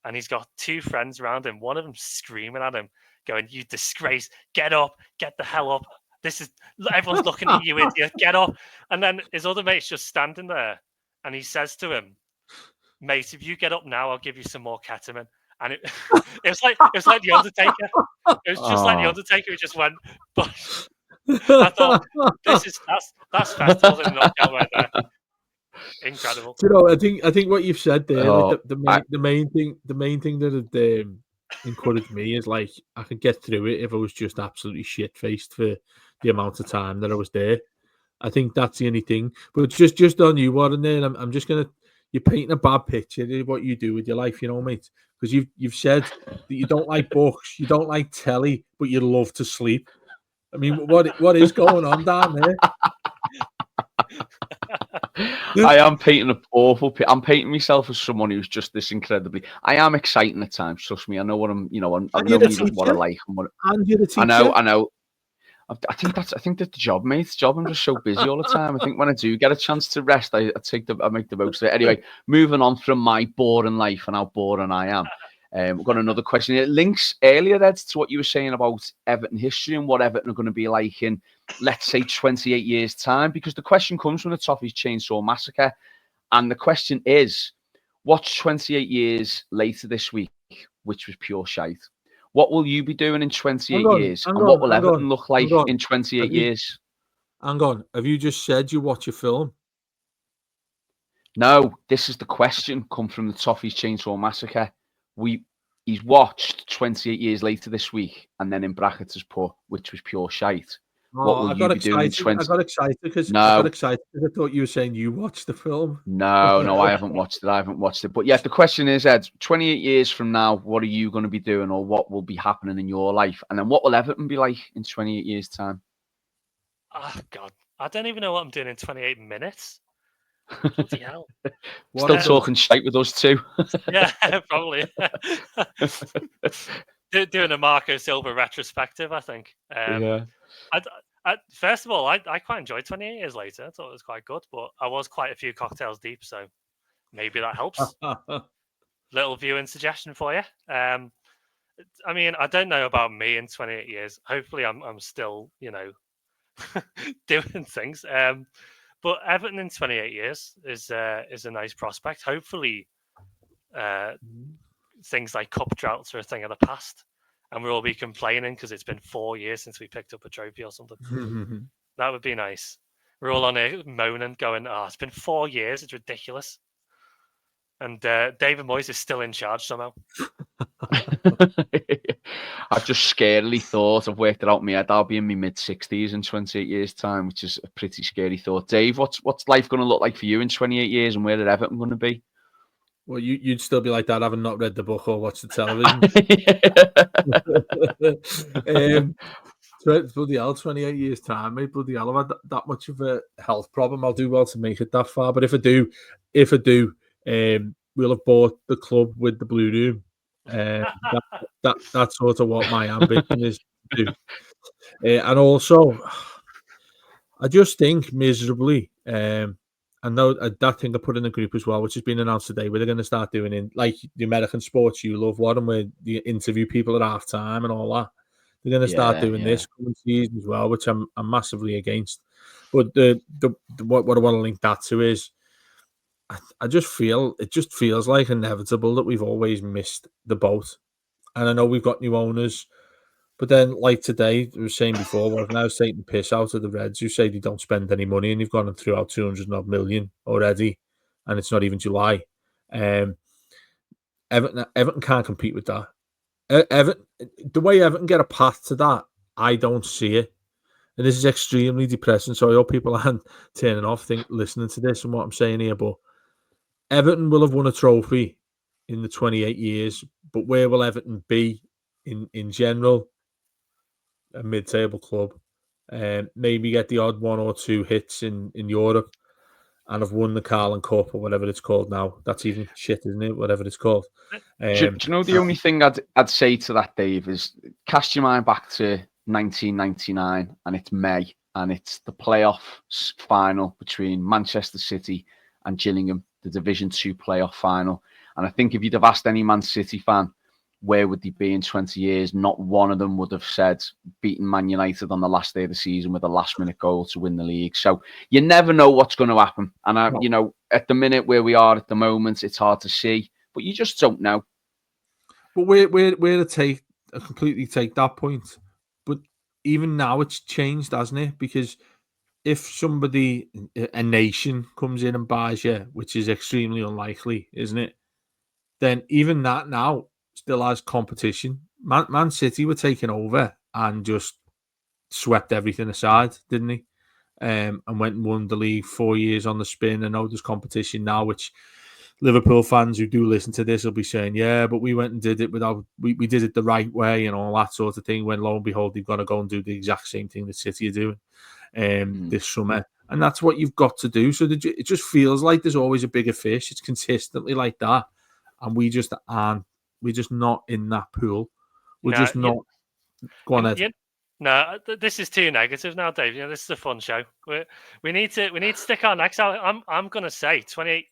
And he's got two friends around him. One of them screaming at him, going, "You disgrace! Get up! Get the hell up! Everyone's looking at you, idiot! Get up!" And then his other mate's just standing there, and he says to him, "Mate, if you get up now, I'll give you some more ketamine." And it was like the Undertaker. It was just like the Undertaker who just went. But I thought that's festivals in a nutshell right there. Incredible. I think what you've said there, the main thing that encouraged me is like I could get through it if I was just absolutely shit faced for the amount of time that I was there. I think that's the only thing. But just on you, Warren, there, I'm just gonna. You're painting a bad picture of what you do with your life, mate. Because you've said that you don't like books, you don't like telly, but you love to sleep. I mean, what is going on down there? I am painting an awful. I'm painting myself as someone who's just this incredibly. I am exciting at times. Trust me, I know what I'm. I know what I like and what. And you're a teacher. I know. I think that's the job, mate. The job. I'm just so busy all the time. I think when I do get a chance to rest, I make the most of it. Anyway, moving on from my boring life and how boring I am. We've got another question. It links earlier, Ed, to what you were saying about Everton history and what Everton are going to be like in, let's say, 28 years' time. Because the question comes from the Toffees Chainsaw Massacre, and the question is, what's 28 years later this week, which was pure shite? What will you be doing in 28 years? And what will Everton look like in 28 years? Hang on. Have you just said you watch a film? No, this is the question. Come from the Toffees Chainsaw Massacre. He's watched 28 years later this week, and then in brackets has put, which was pure shite. What will you be doing in 20? I got excited because I thought you were saying you watched the film. No, I haven't watched it. But yeah, the question is, Ed, 28 years from now, what are you going to be doing, or what will be happening in your life? And then what will Everton be like in 28 years' time? Oh God, I don't even know what I'm doing in 28 minutes. Bloody hell! Still talking shite with us too. Yeah, probably. Doing a Marco Silva retrospective, I think. Yeah. First of all, I quite enjoyed 28 years later. I thought it was quite good, but I was quite a few cocktails deep, so maybe that helps. Little viewing suggestion for you. I mean, I don't know about me in 28 years. Hopefully, I'm still, doing things. But Everton in 28 years is a nice prospect. Hopefully, things like cup droughts are a thing of the past, and we'll all be complaining because it's been 4 years since we picked up a trophy or something. That would be nice. We're all on here moaning, going, "Oh, it's been 4 years. It's ridiculous." And David Moyes is still in charge somehow. I've just scarily thought, I've worked it out in my head, I'll be in my mid-60s in 28 years' time, which is a pretty scary thought. Dave, what's life going to look like for you in 28 years, and where are Everton going to be? Well, you'd still be like that, having not read the book or watched the television. Bloody hell, 28 years' time, mate. Bloody hell, I've had that much of a health problem. I'll do well to make it that far. But if I do, we'll have bought the club with the Blue Room. That's sort of what my ambition is to do. And also, I just think miserably. I know that thing I put in the group as well, which has been announced today, where they're going to start doing in like the American sports you love, Warren, where you interview people at half time and all that. They're going to start doing this coming season as well, which I'm massively against. But what I want to link that to is, I just feel it just feels like inevitable that we've always missed the boat. And I know we've got new owners. But then, like today, I was saying before, well, now taking the piss out of the Reds, who say they don't spend any money, and you've gone and threw out 200 odd million already, and it's not even July. Everton can't compete with that. Everton, the way Everton get a path to that, I don't see it, and this is extremely depressing. So I hope people aren't turning off, listening to this and what I'm saying here. But Everton will have won a trophy in the 28 years, but where will Everton be in general? A mid-table club, maybe get the odd one or two hits in Europe, and have won the Carling Cup or whatever it's called now. That's even shit, isn't it? Whatever it's called. Do you know the only thing I'd say to that, Dave, is cast your mind back to 1999, and it's May, and it's the playoff final between Manchester City and Gillingham, the Division 2 playoff final. And I think if you'd have asked any Man City fan, where would they be in 20 years? Not one of them would have said beating Man United on the last day of the season with a last-minute goal to win the league. So you never know what's going to happen. And, at the minute where we are at the moment, it's hard to see. But you just don't know. But where to completely take that point. But even now it's changed, hasn't it? Because if somebody, a nation, comes in and buys you, which is extremely unlikely, isn't it? Then even that now still has competition. Man City were taken over and just swept everything aside, didn't he? And went and won the league 4 years on the spin. I know there's competition now, which Liverpool fans who do listen to this will be saying, yeah, but we went and did it we did it the right way and all that sort of thing, when lo and behold, they've got to go and do the exact same thing that City are doing this summer. And that's what you've got to do. So it just feels like there's always a bigger fish. It's consistently like that. And we just aren't. We're just not in that pool. We're just not. Go on, Ed. No, this is too negative now, Dave. This is a fun show. We need to stick our necks out. I'm going to say 28.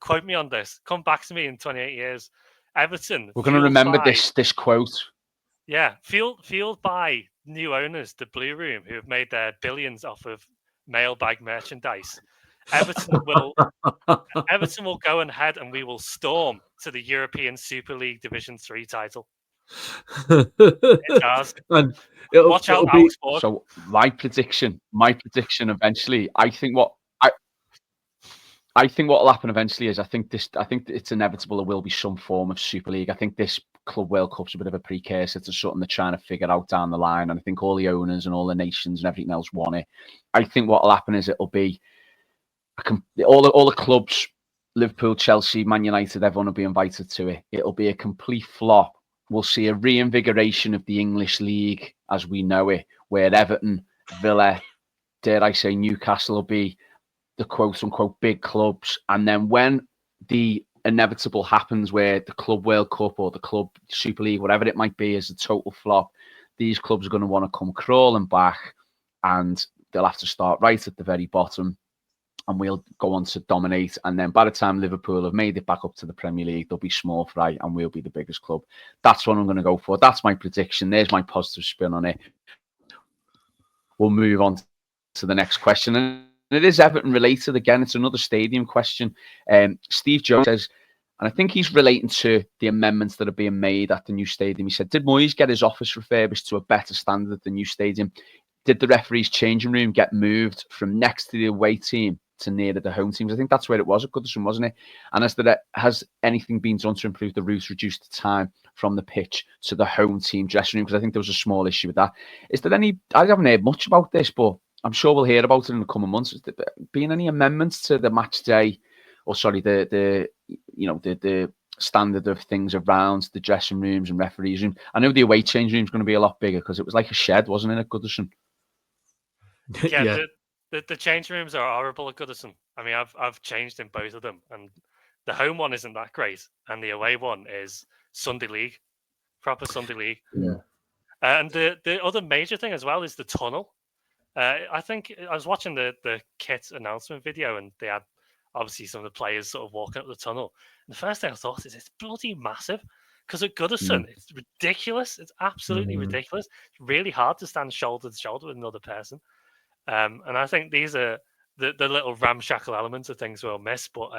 Quote me on this. Come back to me in 28 years. Everton. We're going to remember this quote. Yeah, fueled by new owners, the Blue Room, who have made their billions off of Mailbag merchandise. Everton will go ahead and we will storm to the European Super League Division 3 title. It does. And watch out, Augsburg. So my prediction eventually, I think what will happen eventually is I think it's inevitable there will be some form of Super League. I think this Club World Cup's a bit of a precursor to something they're trying to figure out down the line. And I think all the owners and all the nations and everything else want it. I think what will happen is it'll be all the clubs, Liverpool, Chelsea, Man United, everyone will be invited to it. It'll be a complete flop. We'll see a reinvigoration of the English League as we know it, where Everton, Villa, dare I say, Newcastle will be the quote-unquote big clubs. And then when the inevitable happens where the Club World Cup or the Club Super League, whatever it might be, is a total flop, these clubs are going to want to come crawling back and they'll have to start right at the very bottom and we'll go on to dominate. And then by the time Liverpool have made it back up to the Premier League, they'll be small fry and we'll be the biggest club. That's what I'm going to go for. That's my prediction. There's my positive spin on it. We'll move on to the next question. And it is Everton related. Again, it's another stadium question. Steve Jones says, and I think he's relating to the amendments that are being made at the new stadium. He said, did Moyes get his office refurbished to a better standard at the new stadium? Did the referee's changing room get moved from next to the away team to near to the home teams? I think that's where it was at Goodison, wasn't it? And has anything been done to improve the route, reduce the time from the pitch to the home team dressing room? Because I think there was a small issue with that. Is there any, I haven't heard much about this, but I'm sure we'll hear about it in the coming months. Has there been any amendments to the match day, or sorry, the standard of things around the dressing rooms and referees room? I know the away change room is going to be a lot bigger because it was like a shed, wasn't it, at Goodison? Yeah. The change rooms are horrible at Goodison. I mean, I've changed in both of them, and the home one isn't that great, and the away one is Sunday League, proper Sunday League. Yeah. And the other major thing as well is the tunnel. I think I was watching the kit announcement video, and they had obviously some of the players sort of walking up the tunnel. And the first thing I thought is it's bloody massive, because at Goodison it's ridiculous. It's absolutely ridiculous. It's really hard to stand shoulder to shoulder with another person. And I think these are the little ramshackle elements of things we'll miss. But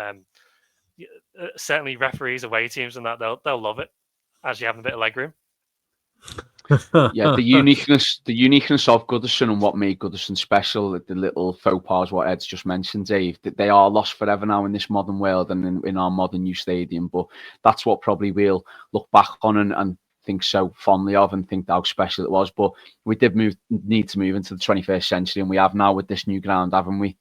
certainly referees, away teams, and that they'll love it as you have a bit of legroom. Yeah, the uniqueness of Goodison and what made Goodison special, the little faux pas, what Ed's just mentioned, Dave, that they are lost forever now in this modern world and in our modern new stadium. But that's what probably we'll look back on and think so fondly of and think how special it was. But we did need to move into the 21st century, and we have now with this new ground, haven't we?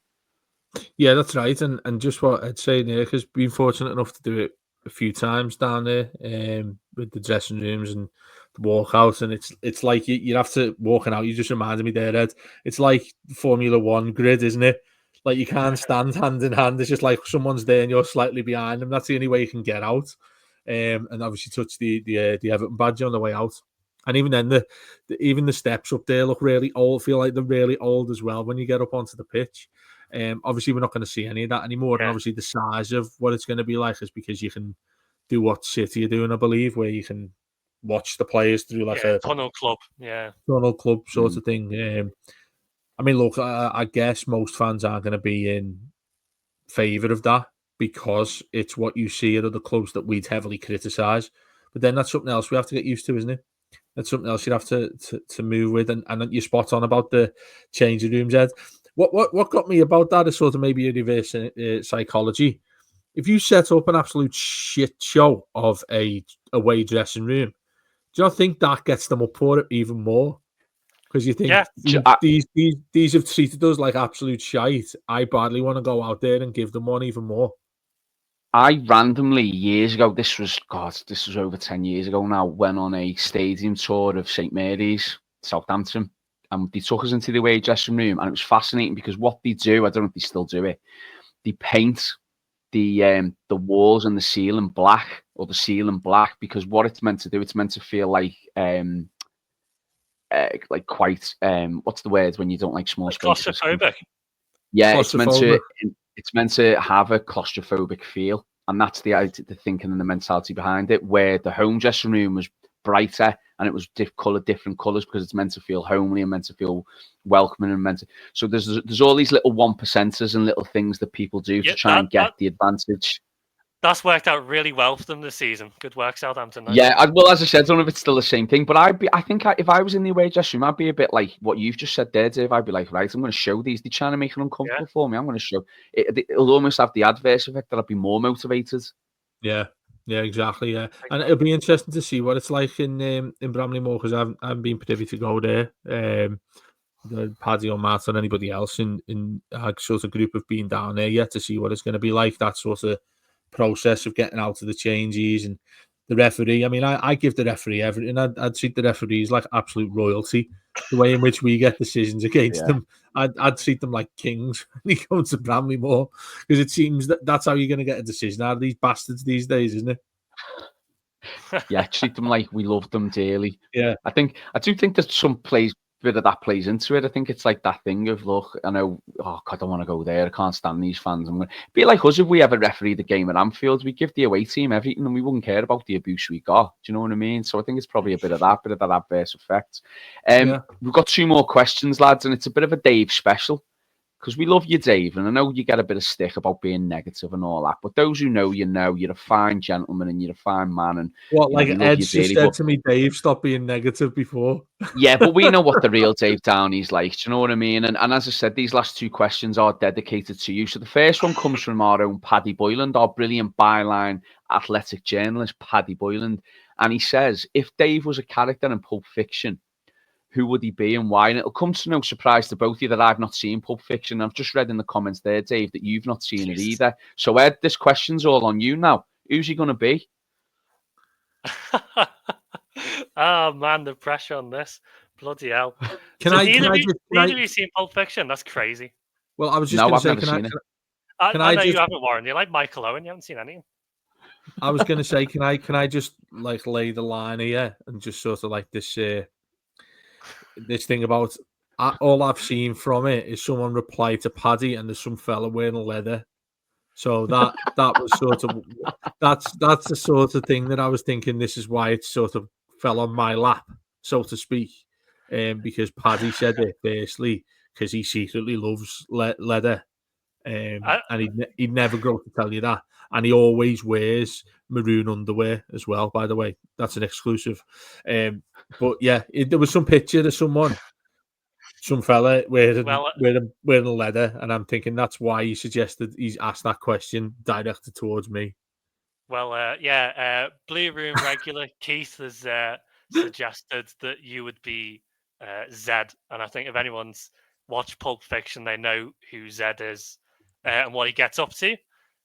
Yeah, that's right. And just what I'd say, Nick has been fortunate enough to do it a few times down there with the dressing rooms and the walkout, and it's like you have to walking out. You just reminded me there, Ed. It's like Formula One grid, isn't it? Like you can't stand hand in hand. It's just like someone's there and you're slightly behind them. That's the only way you can get out. And obviously touch the Everton badge on the way out. And even then, even the steps up there look really old. Feel like they're really old as well when you get up onto the pitch. Obviously, we're not going to see any of that anymore. Yeah. And obviously, the size of what it's going to be like is because you can do what City are doing, I believe, where you can watch the players through like a tunnel club, tunnel club sort of thing. I mean, look, I guess most fans aren't going to be in favour of that because it's what you see at other clubs that we'd heavily criticise. But then that's something else we have to get used to, isn't it? That's something else you have to move with. And you're spot on about the changing rooms, Ed. What got me about that is sort of maybe a reverse psychology. If you set up an absolute shit show of a away dressing room, do you not think that gets them up for it even more? Because you think these have treated us like absolute shite. I badly want to go out there and give them one even more. I randomly years ago, this was over 10 years ago now, went on a stadium tour of St Mary's, Southampton, and they took us into the away dressing room, and it was fascinating because what they do, I don't know if they still do it, they paint the walls and the ceiling black, or the ceiling black, because what it's meant to do, it's meant to feel like quite what's the word when you don't like small spaces? Claustrophobic. Yeah, it's meant to have a claustrophobic feel, and that's the thinking and the mentality behind it. Where the home dressing room was brighter and it was different colours because it's meant to feel homely and meant to feel welcoming and meant to. So there's all these little 1%ers and little things that people do to try and get the advantage. That's worked out really well for them this season. Good work, Southampton. Yeah, well, as I said, I don't know if it's still the same thing, but I think if I was in the away dressing room, I'd be a bit like what you've just said there, Dave. I'd be like, right, I'm going to show these. They're trying to make it uncomfortable for me. I'm going to show. It'll almost have the adverse effect that I'd be more motivated. Yeah, exactly. Yeah, and it'll be interesting to see what it's like in Bramley-Moore because I haven't been privy to go there. Paddy or Matt or anybody else in our sort of group have been down there yet to see what it's going to be like. That sort of process of getting out of the changes and the referee. I mean, I give the referee everything. I'd treat the referees like absolute royalty. The way in which we get decisions against them, I'd treat them like kings when he comes to Bramley-Moore, because it seems that's how you're going to get a decision out of these bastards these days, isn't it? Yeah, treat them like we love them dearly. Yeah. I do think that some bit of that plays into it. I think it's like that thing of, look, I know, oh God, I don't want to go there. I can't stand these fans. I'm going to be like us if we ever referee the game at Anfield. We give the away team everything and we wouldn't care about the abuse we got. Do you know what I mean? So I think it's probably a bit of that adverse effect. We've got 2 more questions, lads, and it's a bit of a Dave special. Because we love you, Dave, and I know you get a bit of stick about being negative and all that. But those who know, you're a fine gentleman and you're a fine man. And what, like Ed's just said to me, Dave, stop being negative before. Yeah, but we know what the real Dave Downey's like. Do you know what I mean? And as I said, these last 2 questions are dedicated to you. So the first one comes from our own Paddy Boyland, our brilliant byline athletic journalist, Paddy Boyland. And he says, if Dave was a character in Pulp Fiction, who would he be and why? And it'll come to no surprise to both of you that I've not seen Pulp Fiction. I've just read in the comments there, Dave, that you've not seen it either. So, Ed, this question's all on you now. Who's he going to be? Oh, man, the pressure on this. Bloody hell. Can I have you seen Pulp Fiction? That's crazy. Well, I was just going to say, I know you haven't, Warren. You're like Michael Owen. You haven't seen anything. I was going to say, can I just like lay the line here and just sort of like this thing about all I've seen from it is someone reply to Paddy and there's some fella wearing leather. So that was sort of that's the sort of thing that I was thinking. This is why it sort of fell on my lap, so to speak, because Paddy said it firstly because he secretly loves leather, and he'd never grow to tell you that, and he always wears maroon underwear as well. By the way, that's an exclusive. But yeah, there was some picture of some fella wearing leather, and I'm thinking that's why he's asked that question directed towards me. Well, Blue Room regular Keith has suggested that you would be Zed, and I think if anyone's watched Pulp Fiction, they know who Zed is and what he gets up to,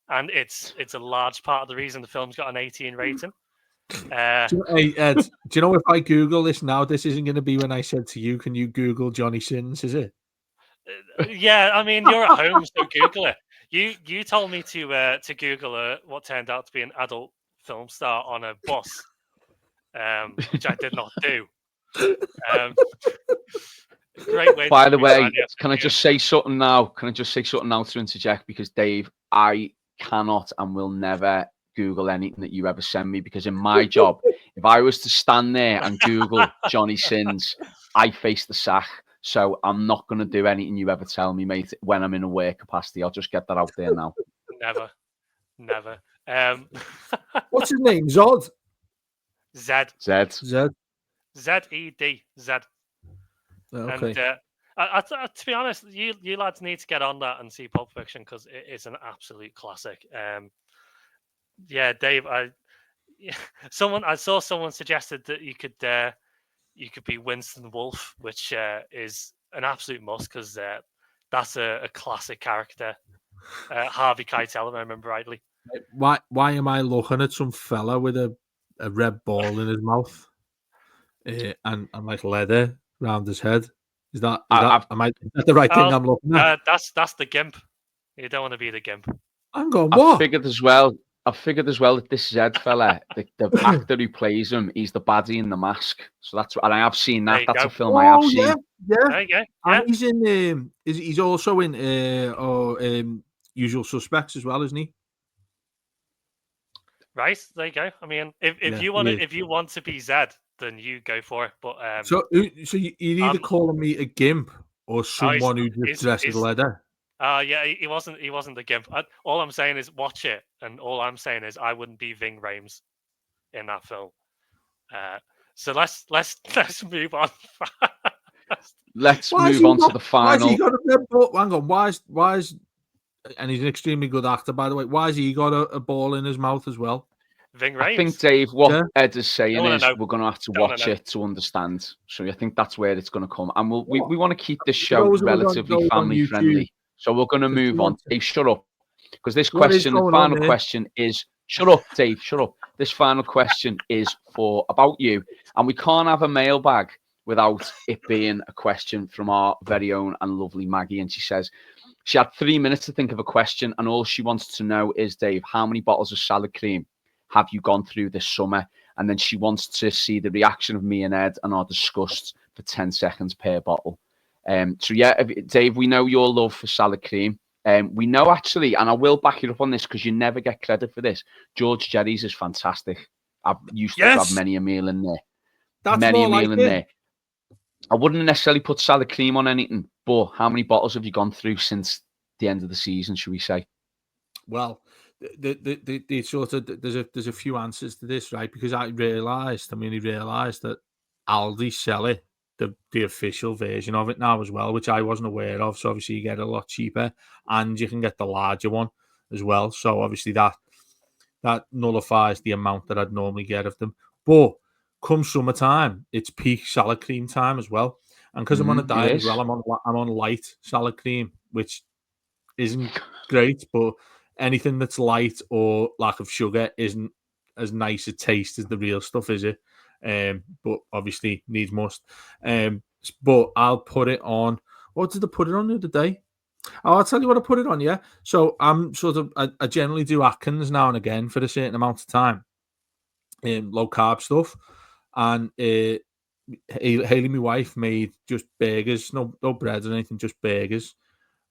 and it's a large part of the reason the film's got an 18 rating. Hey Ed, do you know if I Google this now, this isn't going to be when I said to you, can you Google Johnny Sins, is it? Yeah, I mean, you're at home, so Google it. You told me to Google what turned out to be an adult film star on a bus, which I did not do. Great way. By the way, can I just say something now? Can I just say something now to interject? Because Dave, I cannot and will never Google anything that you ever send me, because in my job, if I was to stand there and Google Johnny Sins, I face the sack. So I'm not going to do anything you ever tell me, mate, when I'm in a work capacity. I'll just get that out there now. Never. What's his name? Zod? Zed. Z-E-D. Zed. Okay. And to be honest, you lads need to get on that and see Pulp Fiction, because it is an absolute classic. Yeah, Dave, I saw someone suggested that you could be Winston Wolfe, which is an absolute must, because that's a classic character. Harvey Keitel, if I remember rightly. Why am I looking at some fella with a red ball in his mouth and like leather around his head? Is that the right thing I'm looking at? That's the Gimp. You don't want to be the Gimp. I'm going, what? I figured as well that this Zed fella, the actor who plays him, he's the baddie in The Mask. So and I have seen that. That's a film I have seen. Yeah. There you go. And he's in. He's also in Usual Suspects as well, isn't he? Right, there you go. I mean, if you want to be Zed, then you go for it. But so you're either calling me a gimp or someone who just dresses leather. Yeah, he wasn't the Gimp. All I'm saying is watch it, and all I'm saying is I wouldn't be Ving Rhames in that film. So let's move on. Let's move on to the final. Why has he got a red ball? Hang on, why is and he's an extremely good actor, by the way. Why has he got a ball in his mouth as well? Ving Rhames. I think, Dave, what Ed is saying is we're going to have to watch it to understand. So I think that's where it's going to come. And we want to keep this show relatively family friendly. So we're going to move on. Dave, shut up. Because this question, the final question is... Shut up, Dave, shut up. This final question is about you. And we can't have a mailbag without it being a question from our very own and lovely Maggie. And she says she had 3 minutes to think of a question, and all she wants to know is, Dave, how many bottles of salad cream have you gone through this summer? And then she wants to see the reaction of me and Ed and our disgust for 10 seconds per bottle. So yeah, Dave, we know your love for salad cream. We know actually, and I will back you up on this because you never get credit for this, George Jerry's is fantastic. I've used to have many a meal in there. That's many a meal in there. I wouldn't necessarily put salad cream on anything, but how many bottles have you gone through since the end of the season, should we say? Well, the sort of there's a few answers to this, right? Because he realised that Aldi sell it, the official version of it now as well, which I wasn't aware of. So obviously you get it a lot cheaper, and you can get the larger one as well. So obviously that nullifies the amount that I'd normally get of them. But come summertime, it's peak salad cream time as well. And because I'm on a diet as well, I'm on light salad cream, which isn't great, but anything that's light or lack of sugar isn't as nice a taste as the real stuff, is it? But obviously needs must. But I'll put it on. What did I put it on the other day? Oh, I'll tell you what I put it on, yeah. So I'm I generally do Atkins now and again for a certain amount of time, low carb stuff. And Haley, my wife, made just burgers, no bread or anything, just burgers.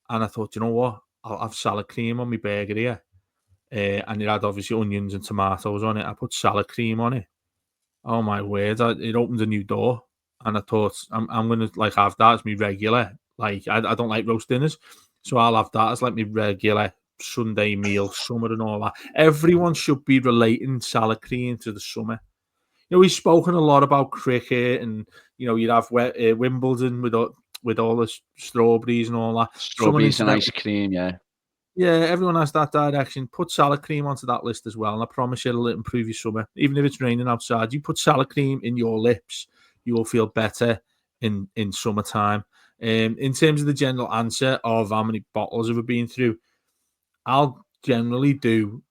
And I thought, you know what? I'll have salad cream on my burger here. And it had obviously onions and tomatoes on it. I put salad cream on it. Oh my word! It opened a new door, and I thought I'm gonna have that as my regular. I don't like roast dinners, so I'll have that as my regular Sunday meal, summer and all that. Everyone should be relating salad cream to the summer. We've spoken a lot about cricket, and you'd have Wimbledon with all the strawberries and all that. Strawberries and ice cream, yeah. Yeah, everyone has that direction. Put salad cream onto that list as well, and I promise you it'll improve your summer. Even if it's raining outside, you put salad cream in your lips, you will feel better in summertime. In terms of the general answer of how many bottles have I been through, I'll generally do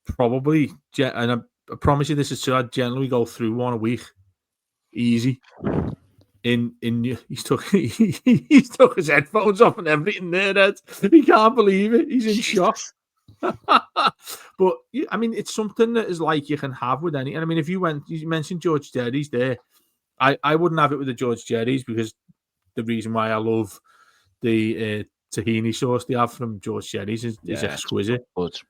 probably, and I promise you this is true, I generally go through one a week, easy. He's took his headphones off and everything there, Ed. He can't believe it. He's in shock. But I mean, it's something that is you can have with any. And I mean, if you mentioned George Jerry's there, I wouldn't have it with the George Jerry's because the reason why I love the tahini sauce they have from George Jerry's is exquisite. But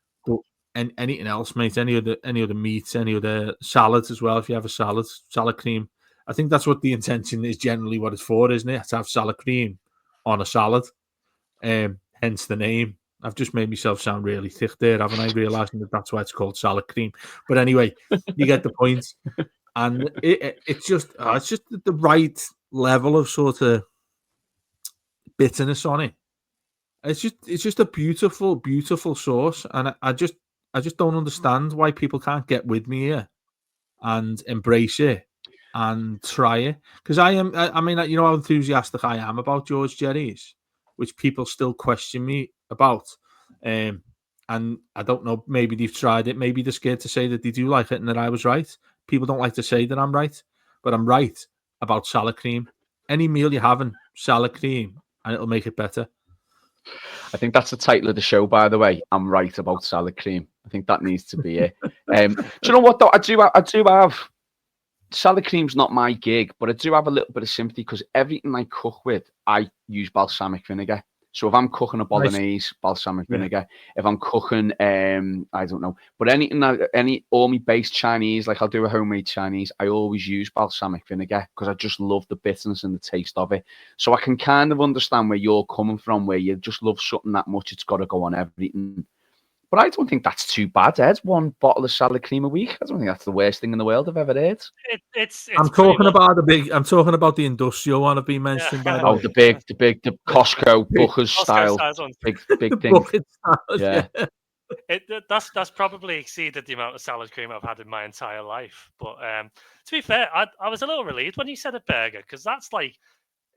anything else, mate, any other meats, any other salads as well. If you have a salad cream. I think that's what the intention is generally what it's for, isn't it? To have salad cream on a salad. Hence the name. I've just made myself sound really thick there, haven't I? Realising that that's why it's called salad cream. But anyway, you get the point. And it's just the right level of sort of bitterness on it. It's just a beautiful, beautiful sauce. And I just don't understand why people can't get with me here and embrace it. And try it because I mean, you know how enthusiastic I am about George Jerry's, which people still question me about. And I don't know, maybe they've tried it, maybe they're scared to say that they do like it and that I was right. People don't like to say that I'm right, but I'm right about salad cream. Any meal you're having, salad cream, and it'll make it better. I think that's the title of the show, by the way. I'm right about salad cream. I think that needs to be it. Do you know what though? I do have. Salad cream's not my gig, but I do have a little bit of sympathy because everything I cook with, I use balsamic vinegar. So if I'm cooking a bolognese, balsamic vinegar. If I'm cooking, I don't know, but all my base Chinese, I'll do a homemade Chinese, I always use balsamic vinegar because I just love the bitterness and the taste of it. So I can kind of understand where you're coming from, where you just love something that much, it's got to go on everything. But I don't think that's too bad, Ed. 1 bottle of salad cream a week. I don't think that's the worst thing in the world I've ever heard. I'm talking about the industrial one I've been mentioning. Yeah. By the big, the Costco Booker's style, big thing. Yeah. That's probably exceeded the amount of salad cream I've had in my entire life. But to be fair, I was a little relieved when you said a burger because that's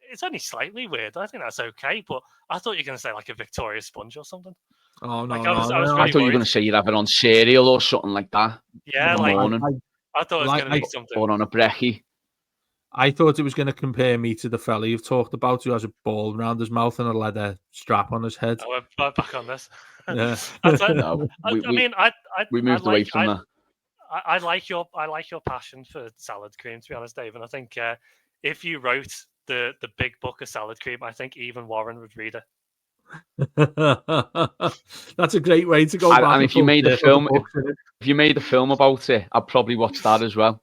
it's only slightly weird. I think that's okay, but I thought you were going to say a Victoria sponge or something. Oh no! I was really I thought you were going to say you'd have it on cereal or something like that. Yeah, in the morning. I thought it was going to be something. Or on a brekkie. I thought it was going to compare me to the fella you've talked about who has a ball around his mouth and a leather strap on his head. Oh, we're back on this. Yeah. No, I mean, I moved away from that. I like your passion for salad cream, to be honest, Dave. And I think if you wrote the big book of salad cream, I think even Warren would read it. That's a great way to go back. And if you made a film, if you made a film about it, I'd probably watch that as well.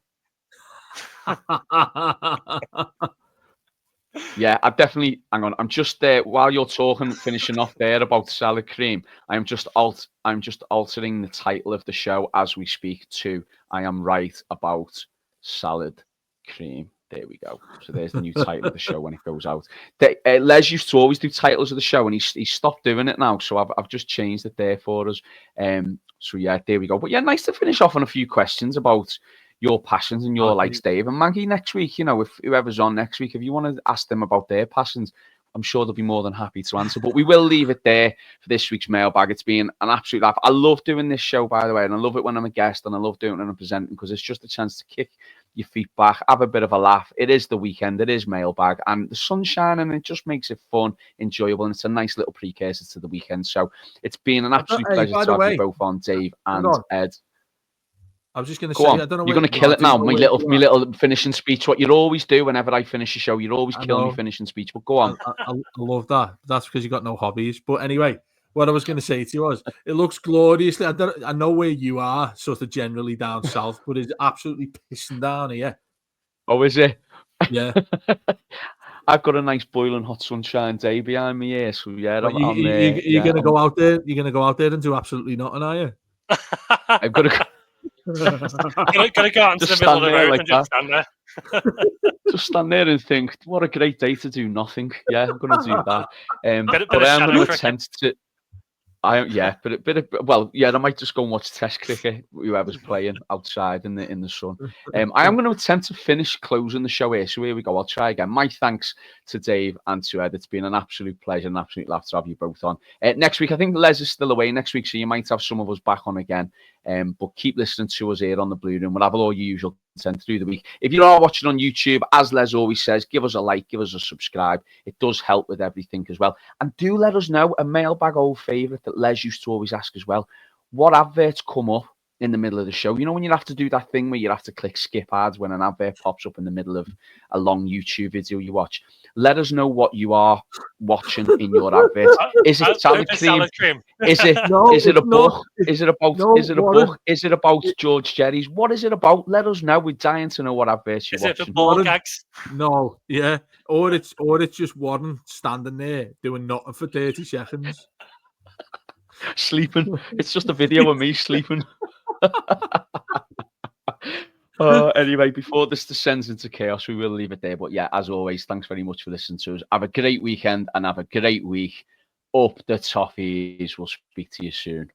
Yeah, I definitely. Hang on, I'm just there while you're talking, finishing off there about salad cream. I'm just altering the title of the show as we speak to "I am right about salad cream." There we go. So there's the new title of the show when it goes out. Les used to always do titles of the show, and he stopped doing it now. So I've just changed it there for us. So yeah, there we go. But yeah, nice to finish off on a few questions about your passions and your likes, Dave. And Maggie, next week, if whoever's on next week, if you want to ask them about their passions, I'm sure they'll be more than happy to answer. But we will leave it there for this week's mailbag. It's been an absolute laugh. I love doing this show, by the way, and I love it when I'm a guest, and I love doing it when I'm presenting because it's just a chance to kick your feet back, have a bit of a laugh. It is the weekend, it is mailbag, and the sun's shining, and it just makes it fun, enjoyable, and it's a nice little precursor to the weekend. So it's been an absolute pleasure to have you both on, Dave and Ed. I was just going to say, I don't know. You're going to kill it now. My little finishing speech. What you always do whenever I finish a show, you always kill me finishing speech. But go on. I love that. That's because you got no hobbies. But anyway, what I was going to say to you was, it looks gloriously. I know where you are, sort of generally down south, but it's absolutely pissing down here. Oh, is it? Yeah. I've got a nice boiling hot sunshine day behind me here, so yeah. You're going to go out there. You're going to go out there and do absolutely nothing, are you? I've got to. Gotta go out into the middle of the road like and just stand there. Just stand there and think, what a great day to do nothing. Yeah, I'm going to do that. But I am going to attempt to. I might just go and watch Test cricket. Whoever's playing outside in the sun. I am going to attempt to finish closing the show here. So here we go. I'll try again. My thanks to Dave and to Ed. It's been an absolute pleasure, an absolute laugh to have you both on. Next week, I think Les is still away next week, so you might have some of us back on again. But keep listening to us here on the Blue Room. We'll have all your usual content through the week. If you are watching on YouTube, as Les always says, give us a like, give us a subscribe. It does help with everything as well. And do let us know, a mailbag old favourite that Les used to always ask as well, what adverts come up in the middle of the show? You know, when you have to do that thing where you have to click skip ads when an advert pops up in the middle of a long YouTube video you watch. Let us know what you are watching in your advert. Is it salad cream? Is it a book? Is it about book? Is it about George Jerry's? What is it about? Let us know. We're dying to know what adverts you're watching. Is it the ball gags? No, yeah. Or it's just Warren standing there doing nothing for 30 seconds. Sleeping. It's just a video of me sleeping. Anyway, before this descends into chaos, we will leave it there. But yeah, as always, thanks very much for listening to us. Have a great weekend and have a great week. Up the Toffees. We'll speak to you soon.